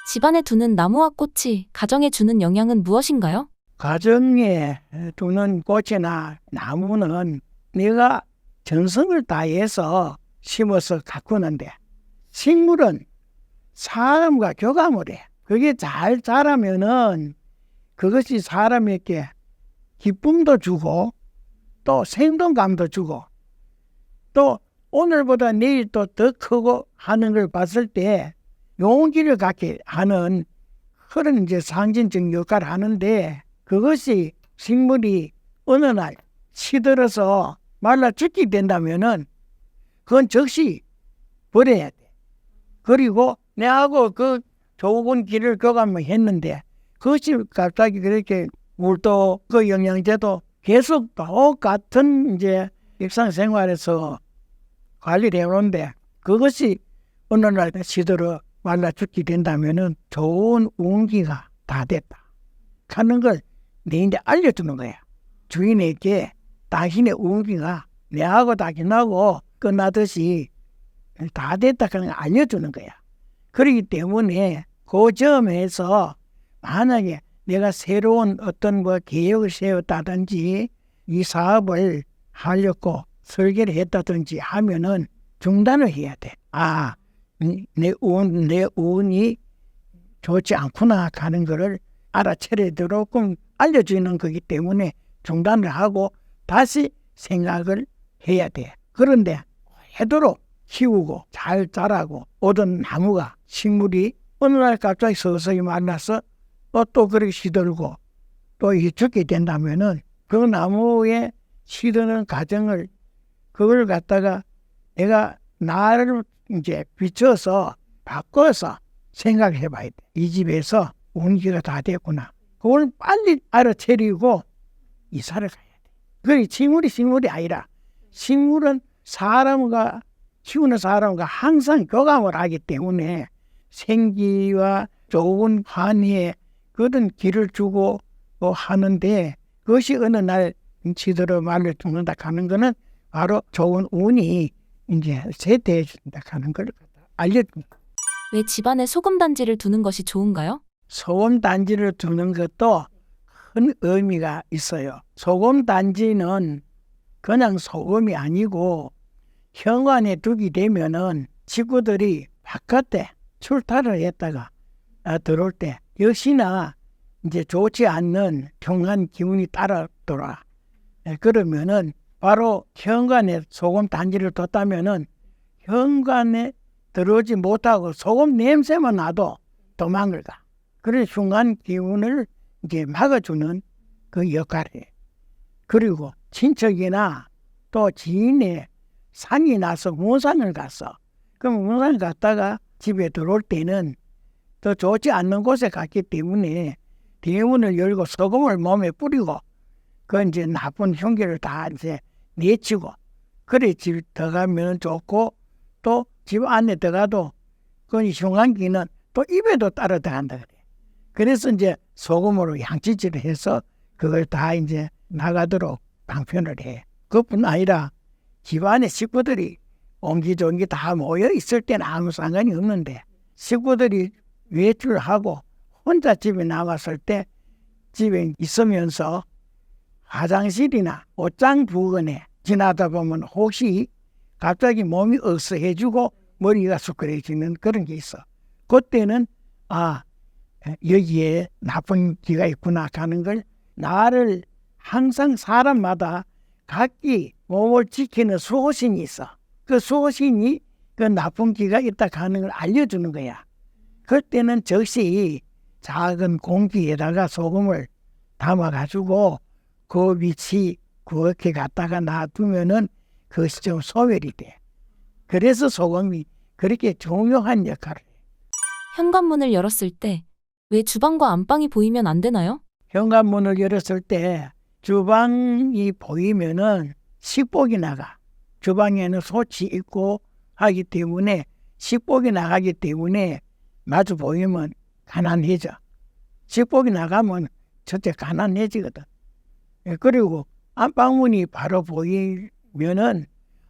집안에 두는 나무와 꽃이 가정에 주는 영향은 무엇인가요? 가정에 두는 꽃이나 나무는 내가 정성을 다해서 심어서 가꾸는데 식물은 사람과 교감을 해. 그게 잘 자라면은 그것이 사람에게 기쁨도 주고 또 생동감도 주고 또 오늘보다 내일 또 더 크고 하는 걸 봤을 때 용기를 갖게 하는 그런 이제 상징적 역할을 하는데 그것이 식물이 어느 날 시들어서 말라 죽게 된다면은 그건 즉시 버려야 돼. 그리고 내하고 그 좋은 길을 교감을 했는데 그것이 갑자기 그렇게 물도 그 영양제도 계속 똑같은 이제 일상생활에서 관리를 해오는데 그것이 어느 날 시들어 말라 죽게 된다면은 좋은 운기가 다 됐다 하는 걸 내인데 알려주는 거야. 주인에게 당신의 운기가 내하고 당신하고 끝나듯이 다 됐다 하는 걸 알려주는 거야. 그렇기 때문에 그 점에서 만약에 내가 새로운 어떤 뭐 계획을 세웠다든지 이 사업을 하려고 설계를 했다든지 하면은 중단을 해야 돼. 아, 내 운이 좋지 않구나 하는 거를 알아차리도록 알려주는 거기 때문에 중단을 하고 다시 생각을 해야 돼. 그런데 해도록 키우고 잘 자라고 오던 나무가 식물이 어느 날 갑자기 서서히 말라서 또 그렇게 시들고 또 죽게 된다면은 그 나무에 시드는 과정을 그걸 갖다가 내가 나를 이제 비춰서 바꿔서 생각해 봐야 돼. 이 집에서 운기가 다 됐구나. 그걸 빨리 알아차리고 이사를 가야 돼. 그게 식물이 아니라 식물은 사람과 키우는 사람과 항상 교감을 하기 때문에 생기와 좋은 환희에 그런 길을 주고 하는데 그것이 어느 날 지들어 말려 죽는다 하는 거는 바로 좋은 운이 이제 세대해 준다 하는 걸 알려줍니다. 왜 집안에 소금 단지를 두는 것이 좋은가요? 소금 단지를 두는 것도 큰 의미가 있어요. 소금 단지는 그냥 소금이 아니고 현관에 두게 되면은 식구들이 바깥에 출타를 했다가 들어올 때 역시나 이제 좋지 않는 평한 기운이 따라돌아. 그러면은 바로 현관에 소금 단지를 뒀다면은 현관에 들어오지 못하고 소금 냄새만 나도 도망을 가. 그래서 흉한 기운을 이제 막아주는 그 역할이에요. 그리고 친척이나 또 지인의 상이 나서 문상을 갔어. 그럼 문상을 갔다가 집에 들어올 때는 더 좋지 않는 곳에 갔기 때문에 대문을 열고 소금을 몸에 뿌리고 그 이제 나쁜 흉기를 다 이제 내치고 그래 집 들어가면 좋고 또 집 안에 들어가도 그 흉한 기는 또 입에도 따라 들어간다 그래. 그래서 이제 소금으로 양치질을 해서 그걸 다 이제 나가도록 방편을 해. 그뿐 아니라 집안의 식구들이 옹기종기 다 모여 있을 때는 아무 상관이 없는데 식구들이 외출하고 혼자 집에 나왔을 때 집에 있으면서 화장실이나 옷장 부근에 지나다 보면 혹시 갑자기 몸이 어스해지고 머리가 수그러지는 그런 게 있어. 그때는 여기에 나쁜 기가 있구나 하는 걸 나를 항상 사람마다 각기 몸을 지키는 수호신이 있어. 그 수호신이 그 나쁜 기가 있다 하는 걸 알려주는 거야. 그때는 즉시 작은 공기에다가 소금을 담아가지고 그 위치 그렇게 갖다가 놔두면은 그것이 좀 소멸이 돼. 그래서 소금이 그렇게 중요한 역할을 해. 현관문을 열었을 때 왜 주방과 안방이 보이면 안 되나요? 현관문을 열었을 때 주방이 보이면은 식복이 나가. 주방에는 솥이 있고 하기 때문에 식복이 나가기 때문에 마주 보이면 가난해져. 식복이 나가면 첫째 가난해지거든. 그리고 안방문이 바로 보이면은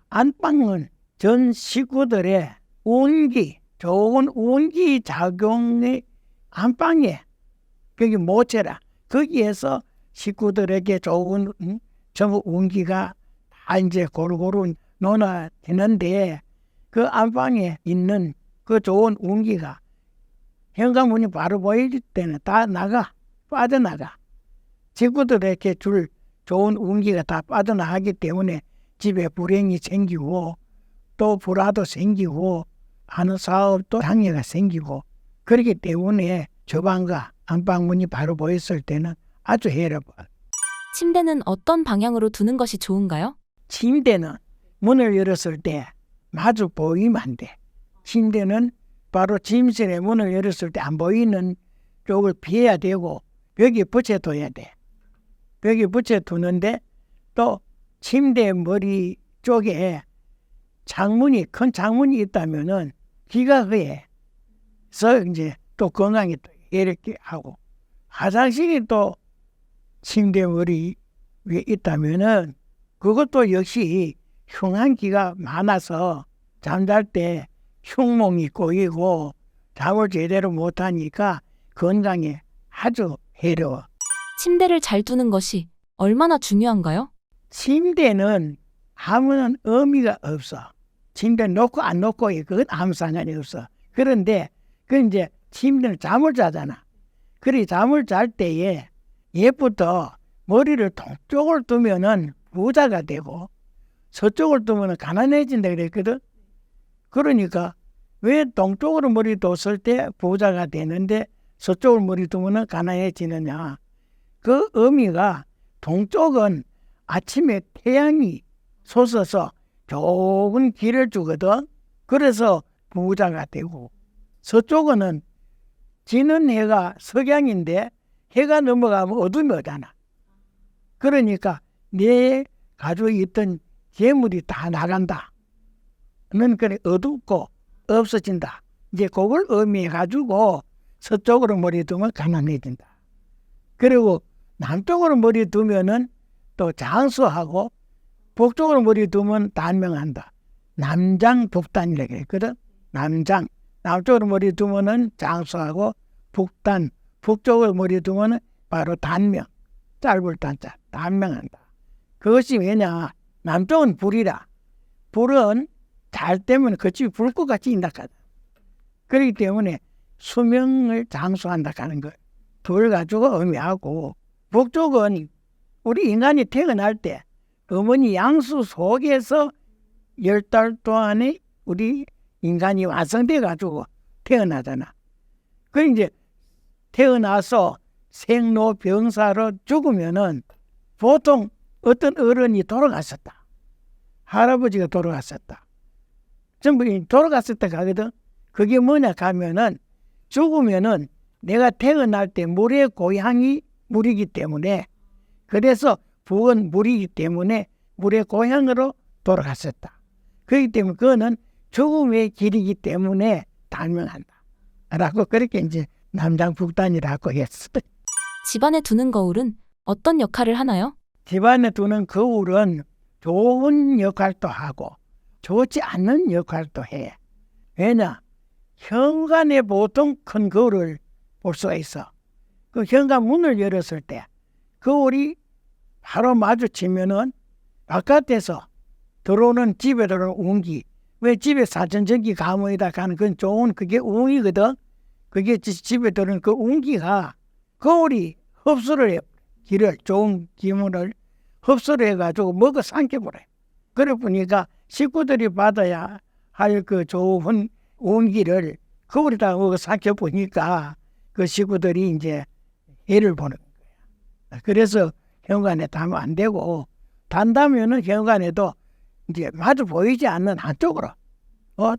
안방은 전 식구들의 운기, 좋은 운기 작용이 안방에 거기 모체라. 거기에서 식구들에게 좋은 전부 운기가 다 이제 고루고루 논아지는데 그 안방에 있는 그 좋은 운기가 현관문이 바로 보일 때는 다 빠져나가. 식구들에게 줄 좋은 운기가 다 빠져나가기 때문에 집에 불행이 생기고 또 불화도 생기고 하는 사업도 장애가 생기고 그렇기 때문에 주방과 안방문이 바로 보였을 때는 아주 해로워. 침대는 어떤 방향으로 두는 것이 좋은가요? 침대는 문을 열었을 때 마주 보이면 안 돼. 침대는 바로 침실의 문을 열었을 때 안 보이는 쪽을 피해야 되고 벽에 붙여둬야 돼. 벽에 붙여두는데 또 침대 머리 쪽에 큰 창문이 있다면은 기가 그에서 이제 또 건강에 또 이렇게 하고 화장실이 또 침대 머리 위에 있다면은 그것도 역시 흉한기가 많아서 잠잘 때 흉몽이 꼬이고 잠을 제대로 못하니까 건강에 아주 해로워. 침대를 잘 두는 것이 얼마나 중요한가요? 침대는 아무런 의미가 없어. 침대 놓고 안 놓고 그건 아무 상관이 없어. 그런데 그 이제 침대는 잠을 자잖아. 그래 잠을 잘 때에 옛부터 머리를 동쪽을 두면은 부자가 되고 서쪽을 두면은 가난해진다 그랬거든. 그러니까 왜 동쪽으로 머리 뒀을 때 부자가 되는데 서쪽을 머리 두면은 가난해지느냐. 그 의미가 동쪽은 아침에 태양이 솟아서 좋은 길을 주거든. 그래서 부자가 되고 서쪽은 지는 해가 석양인데 해가 넘어가면 어둠이 오잖아. 그러니까 내 가지고 있던 재물이 다 나간다. 는 그래 어둡고 없어진다. 이제 그걸 의미해 가지고 서쪽으로 머리 두면 가난해진다. 그리고 남쪽으로 머리 두면은 또 장수하고 북쪽으로 머리 두면 단명한다. 남장북단이라고 했거든. 남쪽으로 머리 두면은 장수하고 북쪽으로 머리 두면은 바로 단명. 짧을 단자 단명한다. 그것이 왜냐? 남쪽은 불이라. 불은 잘 때면 그 집이 불꽃같이 인다하다. 그렇기 때문에 수명을 장수한다 하는 걸 둘 가지고 의미하고 북쪽은 우리 인간이 태어날 때 어머니 양수 속에서 10달 동안에 우리 인간이 완성돼 가지고 태어나잖아. 그 이제 태어나서 생로병사로 죽으면은 보통 어떤 어른이 돌아갔었다. 할아버지가 돌아갔었다. 전부 돌아갔었다 가거든. 그게 뭐냐 가면은 죽으면은 내가 태어날 때 물의 고향이 물이기 때문에 그래서 북은 물이기 때문에 물의 고향으로 돌아갔었다. 그렇기 때문에 그거는 죽음의 길이기 때문에 단명한다. 라고 그렇게 이제 남장북단이라고 했어. 집안에 두는 거울은 어떤 역할을 하나요? 집안에 두는 거울은 좋은 역할도 하고 좋지 않는 역할도 해. 왜냐? 현관에 보통 큰 거울을 볼 수가 있어. 그 현관 문을 열었을 때 거울이 바로 마주치면은 바깥에서 들어오는 집에 들어오는 운기. 왜 집에 사천전기 가문이다 가는 그건 좋은 그게 운이거든. 그게 집에 들어오는 그 운기가 거울이 흡수를 해. 좋은 기운을 흡수를 해가지고 먹어 삼켜버려요. 그래 보니까 식구들이 받아야 할 그 좋은 운기를 거울에다 먹어 삼켜보니까 그 식구들이 이제 해를 보는 거야. 그래서 현관에 담으면 안 되고 단다면은 현관에도 이제 마주 보이지 않는 한쪽으로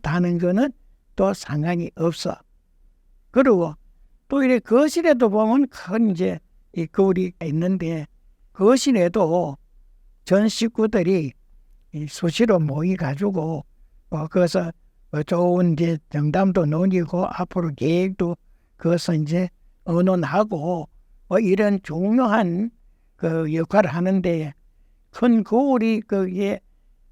다는 거는 또 상관이 없어. 그리고 또 이래 거실에도 보면 큰 이제 이 거울이 있는데 거실에도 전 식구들이 수시로 모이 가지고 거기서 좋은 이제 정담도 논의고 앞으로 계획도 거기서 이제 의논하고 이런 중요한 그 역할을 하는데 큰 거울이 거기에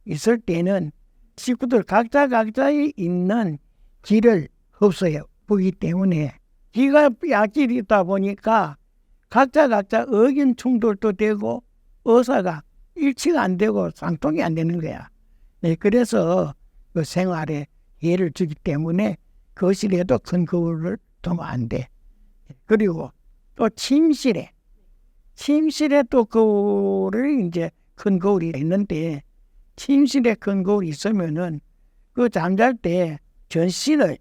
있을 때는 식구들 각자에 있는 기를 흡수해 보기 때문에 기가 약질이 있다 보니까 각자 의견 충돌도 되고 의사가 일치가 안 되고 상통이 안 되는 거야. 네, 그래서 그 생활에 해를 주기 때문에 거실에도 큰 거울을 두면 안 돼. 그리고 또 침실에 또 거울을 이제 큰 거울이 있는데 침실에 큰 거울이 있으면은 그 잠잘 때 전신을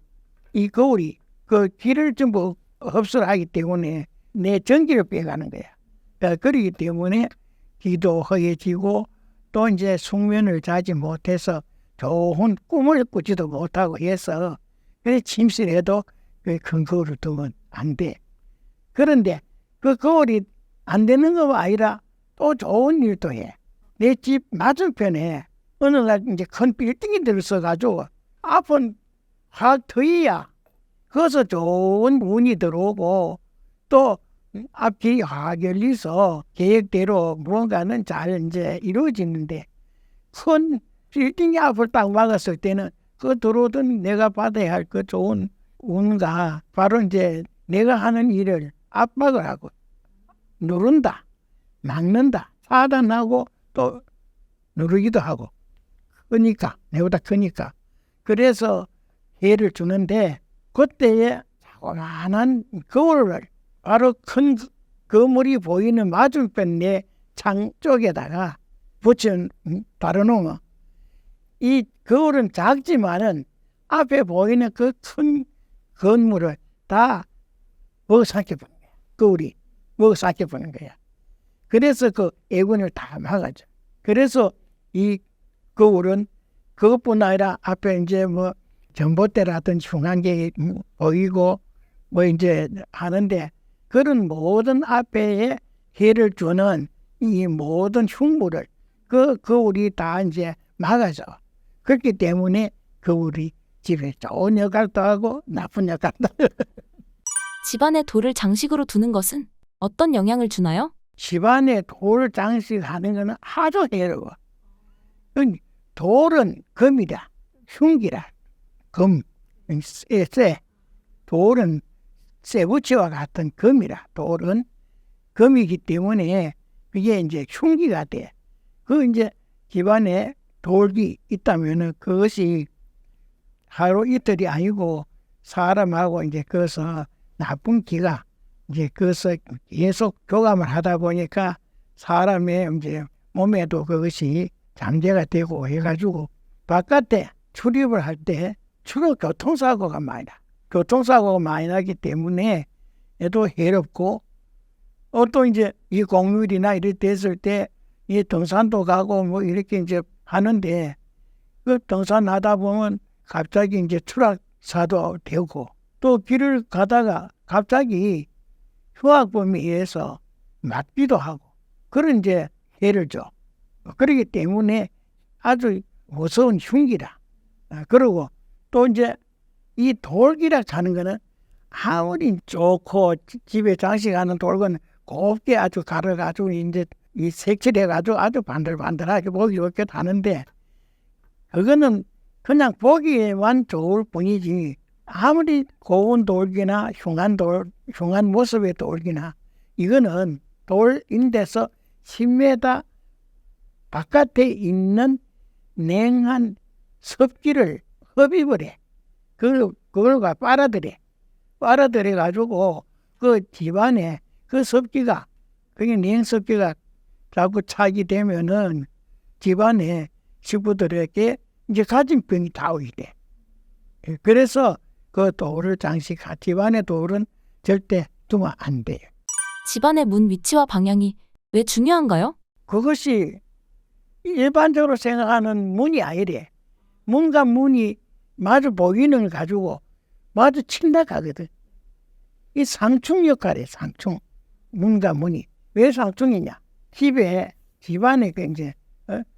이 거울이 그 기를 전부 흡수를 하기 때문에 내 전기를 빼가는 거야. 그렇기 때문에 기도 허해지고 또 이제 숙면을 자지 못해서 좋은 꿈을 꾸지도 못하고 해서 그래 침실에도 그 큰 거울을 두면 안 돼. 그런데 그 거울이 안 되는 거 아니라 또 좋은 일도 해. 내 집 맞은편에 어느 날 이제 큰 빌딩이 들어서가지고 앞은 확 트이야. 거기서 좋은 운이 들어오고 또 앞이 확 열려서 계획대로 무언가는 잘 이제 이루어지는데 큰 빌딩이 앞을 딱 막았을 때는 그 들어오던 내가 받아야 할 그 좋은 운가 바로 이제 내가 하는 일을 압박을 하고 누른다, 막는다, 차단하고 또 누르기도 하고 크니까 내보다 크니까 그래서 해를 주는데 그때에 자그마한 거울을 바로 큰 거물이 보이는 맞은편 내 창 쪽에다가 붙여 달아놓으면 이 거울은 작지만은 앞에 보이는 그 큰 건물을 다 먹어삼켜보는 거야. 거울이 먹어삼켜보는 거야. 그래서 그 애군을 다 막아줘. 그래서 이 거울은 그것뿐 아니라 앞에 이제 뭐 전봇대라든지 흉한게 보이고 뭐 이제 하는데 그런 모든 앞에 해를 주는 이 모든 흉물을 그 거울이 다 이제 막아줘. 그렇기 때문에 거울이 집에 좋은 역할도 하고 나쁜 역할도 하고. 집안에 돌을 장식으로 두는 것은 어떤 영향을 주나요? 집안에 돌 장식하는 것은 아주 해로워. 돌은 금이라, 흉기라. 금, 쇠. 돌은 쇠붙이와 같은 금이라. 돌은 금이기 때문에 그게 이제 흉기가 돼. 그 이제 집안에 돌이 있다면은 그것이 하루 이틀이 아니고 사람하고 이제 거기서 나쁜 기가 이제 거기서 계속 교감을 하다 보니까 사람의 이제 몸에도 그것이 잠재가 되고 해가지고 바깥에 출입을 할 때 주로 교통사고가 많이 나. 교통사고가 많이 나기 때문에 얘도 해롭고 또 이제 이 공휴일이나 이렇게 됐을 때 이 등산도 가고 뭐 이렇게 이제 하는데 그 등산하다 보면 갑자기 이제 추락사도 되고 또 길을 가다가 갑자기 흉악범에 의해서 맞기도 하고 그런 이제 해를 줘. 그렇기 때문에 아주 무서운 흉기라. 그리고 또 이제 이 돌기라 하는 거는 아무리 좋고 집에 장식하는 돌건 곱게 아주 갈아가지고 이제 이 색칠해가지고 아주 반들반들하게 보기 좋게 하는데 그거는 그냥 보기에만 좋을 뿐이지 아무리 고운 돌기나 흉한 모습의 돌기나 이거는 돌인데서 10m 바깥에 있는 냉한 습기를 흡입을 해. 그걸 빨아들여 가지고 그 집안에 그 습기가 그게 냉습기가 자꾸 차게 되면은 집안에 식구들에게 이제 가진 병이 다 오게 돼. 그래서 그 돌을 집안의 돌은 절대 두면 안 돼요. 집안의 문 위치와 방향이 왜 중요한가요? 그것이 일반적으로 생각하는 문이 아니래. 문과 문이 마주 보이는 걸 가지고 마주 침략하거든. 이 상충 역할이에요. 상충. 문과 문이. 왜 상충이냐? 집안에 그 이제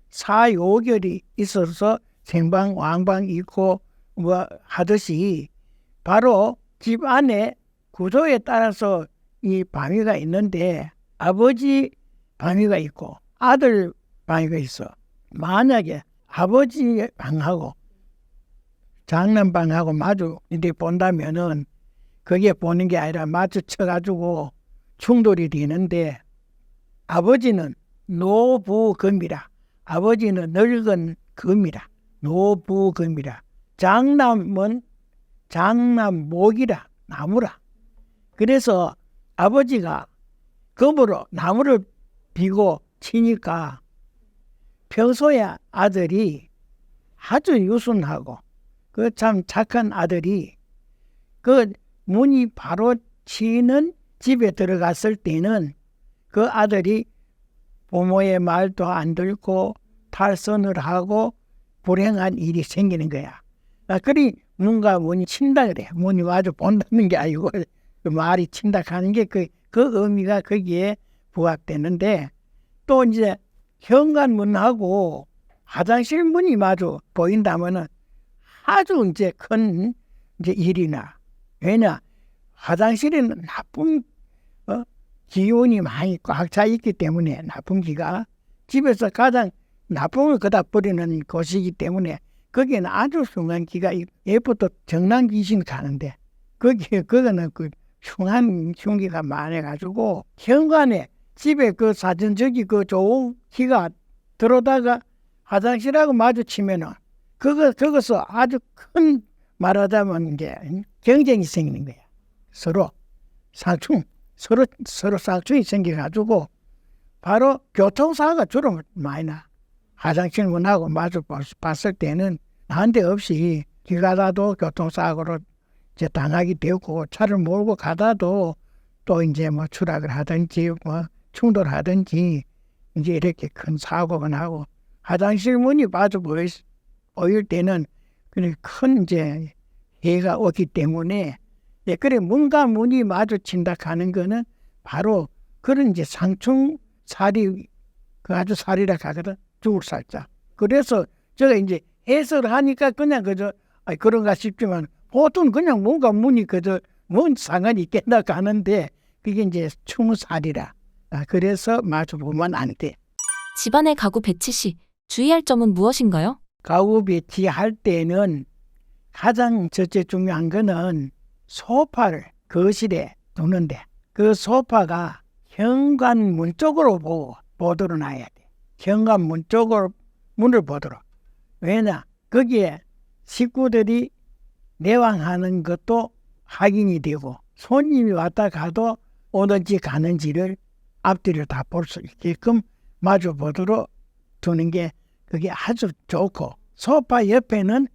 사요결이 있어서 생방, 왕방 있고 뭐 하듯이 바로 집 안에 구조에 따라서 이 방위가 있는데 아버지 방위가 있고 아들 방위가 있어. 만약에 아버지 방하고 장남 방하고 마주 이렇게 본다면은 그게 보는 게 아니라 마주쳐가지고 충돌이 되는데 아버지는 노부금이라. 아버지는 늙은 금이라. 노부금이라. 장남은 장남목이라. 나무라. 그래서 아버지가 금으로 나무를 비고 치니까 평소에 아들이 아주 유순하고 그 참 착한 아들이 그 문이 바로 치는 집에 들어갔을 때는 그 아들이 부모의 말도 안 듣고 탈선을 하고 불행한 일이 생기는 거야. 그러니 문과 문이 친다 그래. 문이 마주 본다는 게 아니고 그 말이 친다 하는 게 그 의미가 거기에 부합되는데 또 이제 현관문하고 화장실 문이 마주 보인다면은 아주 이제 큰 이제 일이나 왜냐 화장실에는 나쁜 기운이 많이 꽉 차 있기 때문에 나쁜 기가 집에서 가장 나쁜 걸 그다 버리는 곳이기 때문에 거기에는 아주 흉한 기가 예부터 정난 귀신이 가는데 그거는 그 흉한 흉기가 많아가지고 현관에 집에 그 사전적이 그 좋은 기가 들어오다가 화장실하고 마주치면은 거기서 아주 큰 말하자면 이제 경쟁이 생기는 거야. 서로 쌍충이 생겨가지고 바로 교통사고가 주로 많이 나. 화장실 문하고 마주 봤을 때는 난데없이 길 가다도 교통사고로 이제 당하게 되고 차를 몰고 가다도 또 이제 뭐 추락을 하든지 뭐 충돌하든지 이제 이렇게 큰 사고가 나고 화장실 문이 마주 보일 때는 그냥 큰 이제 해가 오기 때문에 그래 문과 문이 마주친다 하는 거는 바로 그런 이제 상충살이 그 아주 살이라 하거든. 죽을 살자. 그래서 제가 이제 해석을 하니까 그냥 그런가 싶지만 보통 그냥 문과 문이 뭔 상관이 있겠나 하는데 그게 이제 충살이라. 그래서 마주 보면 안 돼. 집안의 가구 배치 시 주의할 점은 무엇인가요? 가구 배치할 때는 가장 첫째 중요한 거는 소파를 거실에 두는데 그 소파가 현관문 쪽으로 보도록 놔야 돼. 현관문 쪽으로 문을 보도록. 왜냐? 거기에 식구들이 내왕하는 것도 확인이 되고 손님이 왔다 가도 오는지 가는지를 앞뒤를 다 볼 수 있게끔 마주 보도록 두는 게 그게 아주 좋고 소파 옆에는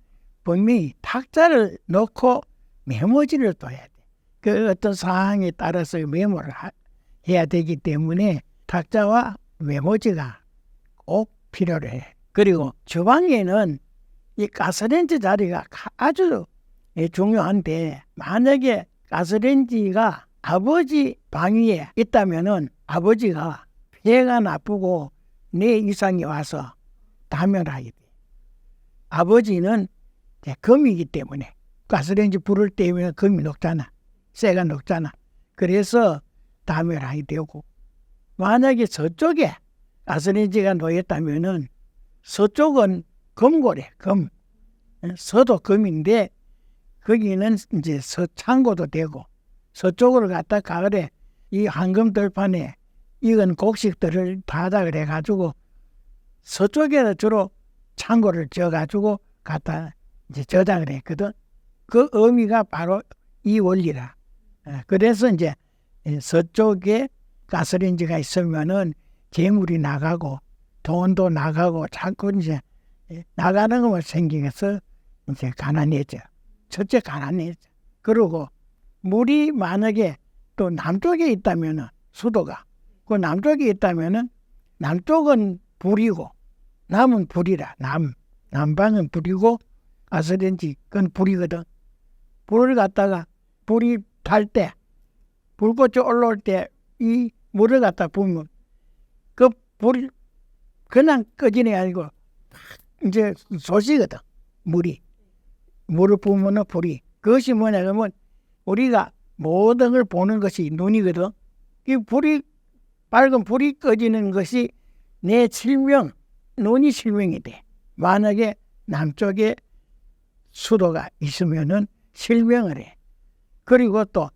분명히 탁자를 놓고 메모지를 둬야 돼. 그 어떤 상황에 따라서 메모를 해야 되기 때문에 탁자와 메모지가 꼭 필요해. 그리고 주방에는 이 가스레인지 자리가 아주 중요한데 만약에 가스레인지가 아버지 방 위에 있다면은 아버지가 폐가 나쁘고 뇌 이상이 와서 다멸하게 돼. 아버지는 금이기 때문에 가스레인지 불을 때면 금이 녹잖아. 쇠가 녹잖아. 그래서 다멸하게 되고 만약에 서쪽에 가스레인지가 놓였다면은 서쪽은 금고래. 금. 서도 금인데 거기는 이제 서창고도 되고 서쪽으로 갔다 가을에 이 황금들판에 익은 곡식들을 다다 그래가지고 서쪽에 주로 창고를 지어가지고 갖다 이제 저장을 했거든. 그 의미가 바로 이 원리라. 그래서 이제 서쪽에 가스레인지가 있으면은 재물이 나가고 돈도 나가고 자꾸 이제 나가는 것만 생기면서 이제 가난해져. 첫째 가난해져. 그리고 물이 만약에 또 남쪽에 있다면은 수도가 그 남쪽에 있다면은 남쪽은 불이고 남은 불이라. 남방은 불이고 가스레인지 그건 불이거든. 불을 갖다가 불이 탈 때 불꽃이 올라올 때 이 물을 갖다 부으면 그 불이 그냥 꺼지는 게 아니고 이제 솟이거든. 물을 부으면 불이. 그것이 뭐냐 그러면 우리가 모든 걸 보는 것이 눈이거든. 이 불이 밝은 불이 꺼지는 것이 내 실명, 눈이 실명이 돼. 만약에 남쪽에 수도가 있으면은 실명을 해. 그리고 또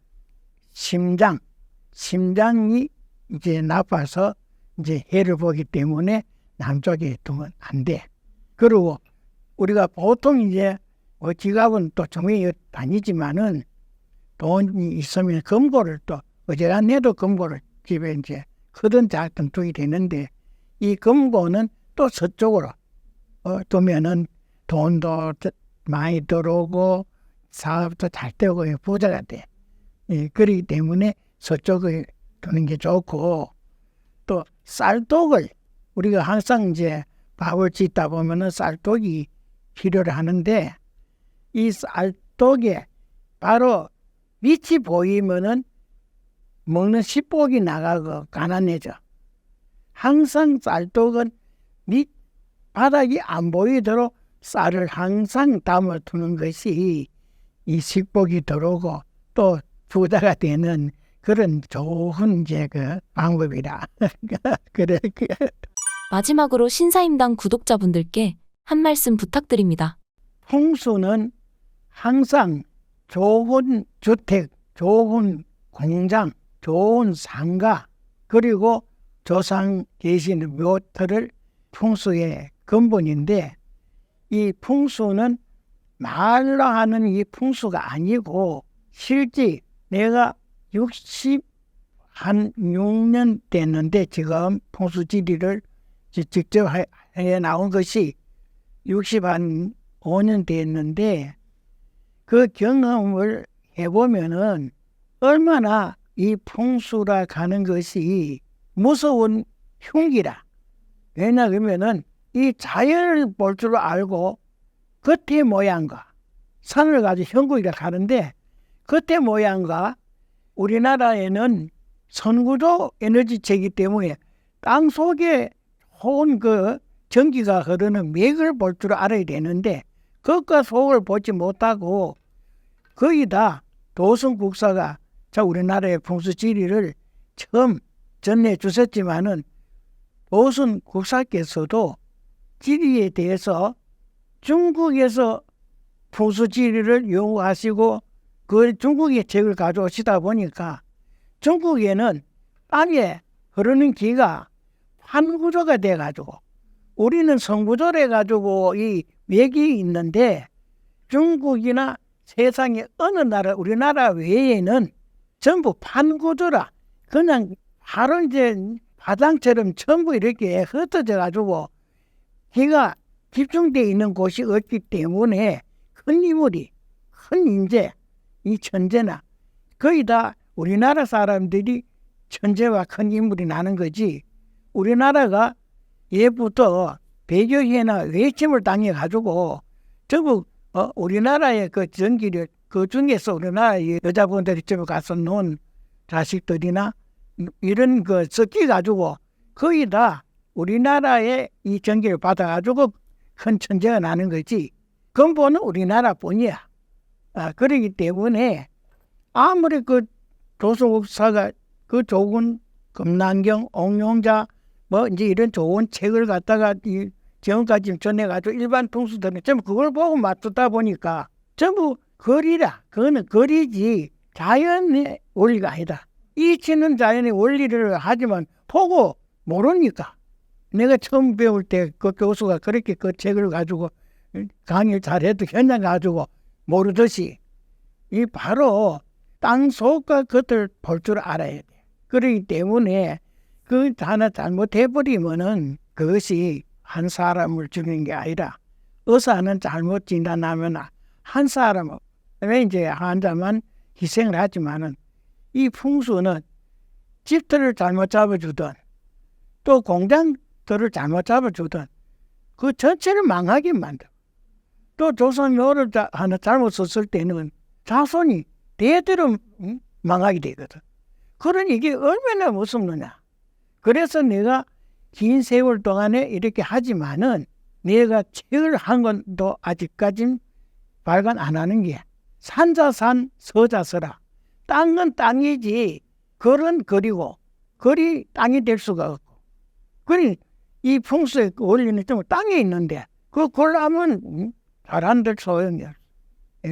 심장이 이제 나빠서 이제 해를 보기 때문에 남쪽에 두면 안 돼. 그리고 우리가 보통 이제 지갑은 또 정해 다니지만은 돈이 있으면 금고를 또 어지간해도 금고를 집에 이제 크든 작든 두게 되는데 이 금고는 또 서쪽으로 두면은 돈도 많이 들어오고 사업도 잘 되고 부자가 돼. 그렇기 때문에 서쪽에 두는 게 좋고 또 쌀독을 우리가 항상 이제 밥을 짓다 보면은 쌀독이 필요를 하는데 이 쌀독에 바로 밑이 보이면은 먹는 식복이 나가고 가난해져. 항상 쌀독은 밑 바닥이 안 보이도록 쌀을 항상 담아 두는 것이 이 식복이 들어오고 또 부자가 되는 그런 좋은 이제 그 방법이라. 그래. 마지막으로 신사임당 구독자분들께 한 말씀 부탁드립니다. 풍수는 항상 좋은 주택, 좋은 공장, 좋은 상가, 그리고 조상 계시는 묘터를 풍수의 근본인데, 이 풍수는 말로 하는 이 풍수가 아니고 실제 내가 66년 됐는데 지금 풍수지리를 직접 해 나온 것이 65년 됐는데, 그 경험을 해보면은 얼마나 이 풍수라 가는 것이 무서운 흉기라. 왜냐하면은 이 자연을 볼 줄 알고 겉의 모양과 산을 가지고 형국이라 하는데, 겉의 모양과 우리나라에는 선구조 에너지체이기 때문에 땅 속에 좋은 그 전기가 흐르는 맥을 볼 줄 알아야 되는데, 겉과 속을 보지 못하고 거의 다 도성국사가 우리나라의 풍수지리를 처음 전해 주셨지만은, 도성국사께서도 지리에 대해서 중국에서 풍수지리를 연구하시고 그 중국의 책을 가져오시다 보니까 중국에는 땅에 흐르는 기가 판구조가 돼가지고 우리는 성구조를 해가지고 이 맥이 있는데, 중국이나 세상의 어느 나라, 우리나라 외에는 전부 판구조라 그냥 바로 이제 바닥처럼 전부 이렇게 흩어져 가지고 기가 집중되어 있는 곳이 없기 때문에 큰 인물이, 큰 인재, 이 천재나 거의 다 우리나라 사람들이 천재와 큰 인물이 나는 거지, 우리나라가 예부터 배교회나 외침을 당해 가지고 전부 우리나라의 그 전기를 그 중에서 우리나라의 여자분들이 집에 가서 놓은 자식들이나 이런 그 섞여 가지고 거의 다 우리나라의 이 전기를 받아 가지고 큰 천재가 나는 거지, 근본은 우리나라뿐이야. 그러기 때문에 아무리 그 도성국사가 그 좋은 금난경, 옥룡자 뭐 이제 이런 좋은 책을 갖다가 이 지금까지 전해가지고 일반 통수들은 전부 그걸 보고 맞추다 보니까 전부 거리라. 그거는 거리지 자연의 원리가 아니다. 이치는 자연의 원리를 하지만 보고 모르니까. 내가 처음 배울 때 그 교수가 그렇게 그 책을 가지고 강의를 잘해도 현장 가지고 모르듯이 이 바로 땅 속과 겉을 볼 줄 알아야 돼. 그렇기 때문에 그 하나 잘못해버리면은 그것이 한 사람을 죽이는 게 아니라, 의사는 잘못 진단하면 한 사람은 왜 이제 환자만 희생을 하지만은, 이 풍수는 집들을 잘못 잡아주든 또 공장들을 잘못 잡아주든 그 전체를 망하게 만들어. 또 조선묘를 하나 잘못 썼을 때는 자손이 대대로 망하게 되거든. 그러니 이게 얼마나 무섭느냐. 그래서 내가 긴 세월 동안에 이렇게 하지만은 내가 책을 한 건도 아직까진 발간 안 하는 게, 산자산 서자서라. 땅은 땅이지 걸은 거리고 거리 땅이 될 수가 없고, 그러니 이 풍수의 원리는 좀 땅에 있는데 그 골라면 잘한들 소용이야.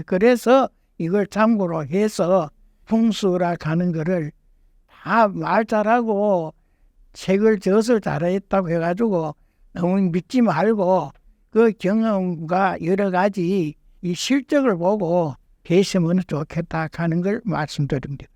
그래서 이걸 참고로 해서 풍수라 가는 거를 다 말 잘하고 책을 젖을 잘했다고 해가지고 너무 믿지 말고 그 경험과 여러 가지 이 실적을 보고 계시면 좋겠다 하는 걸 말씀드립니다.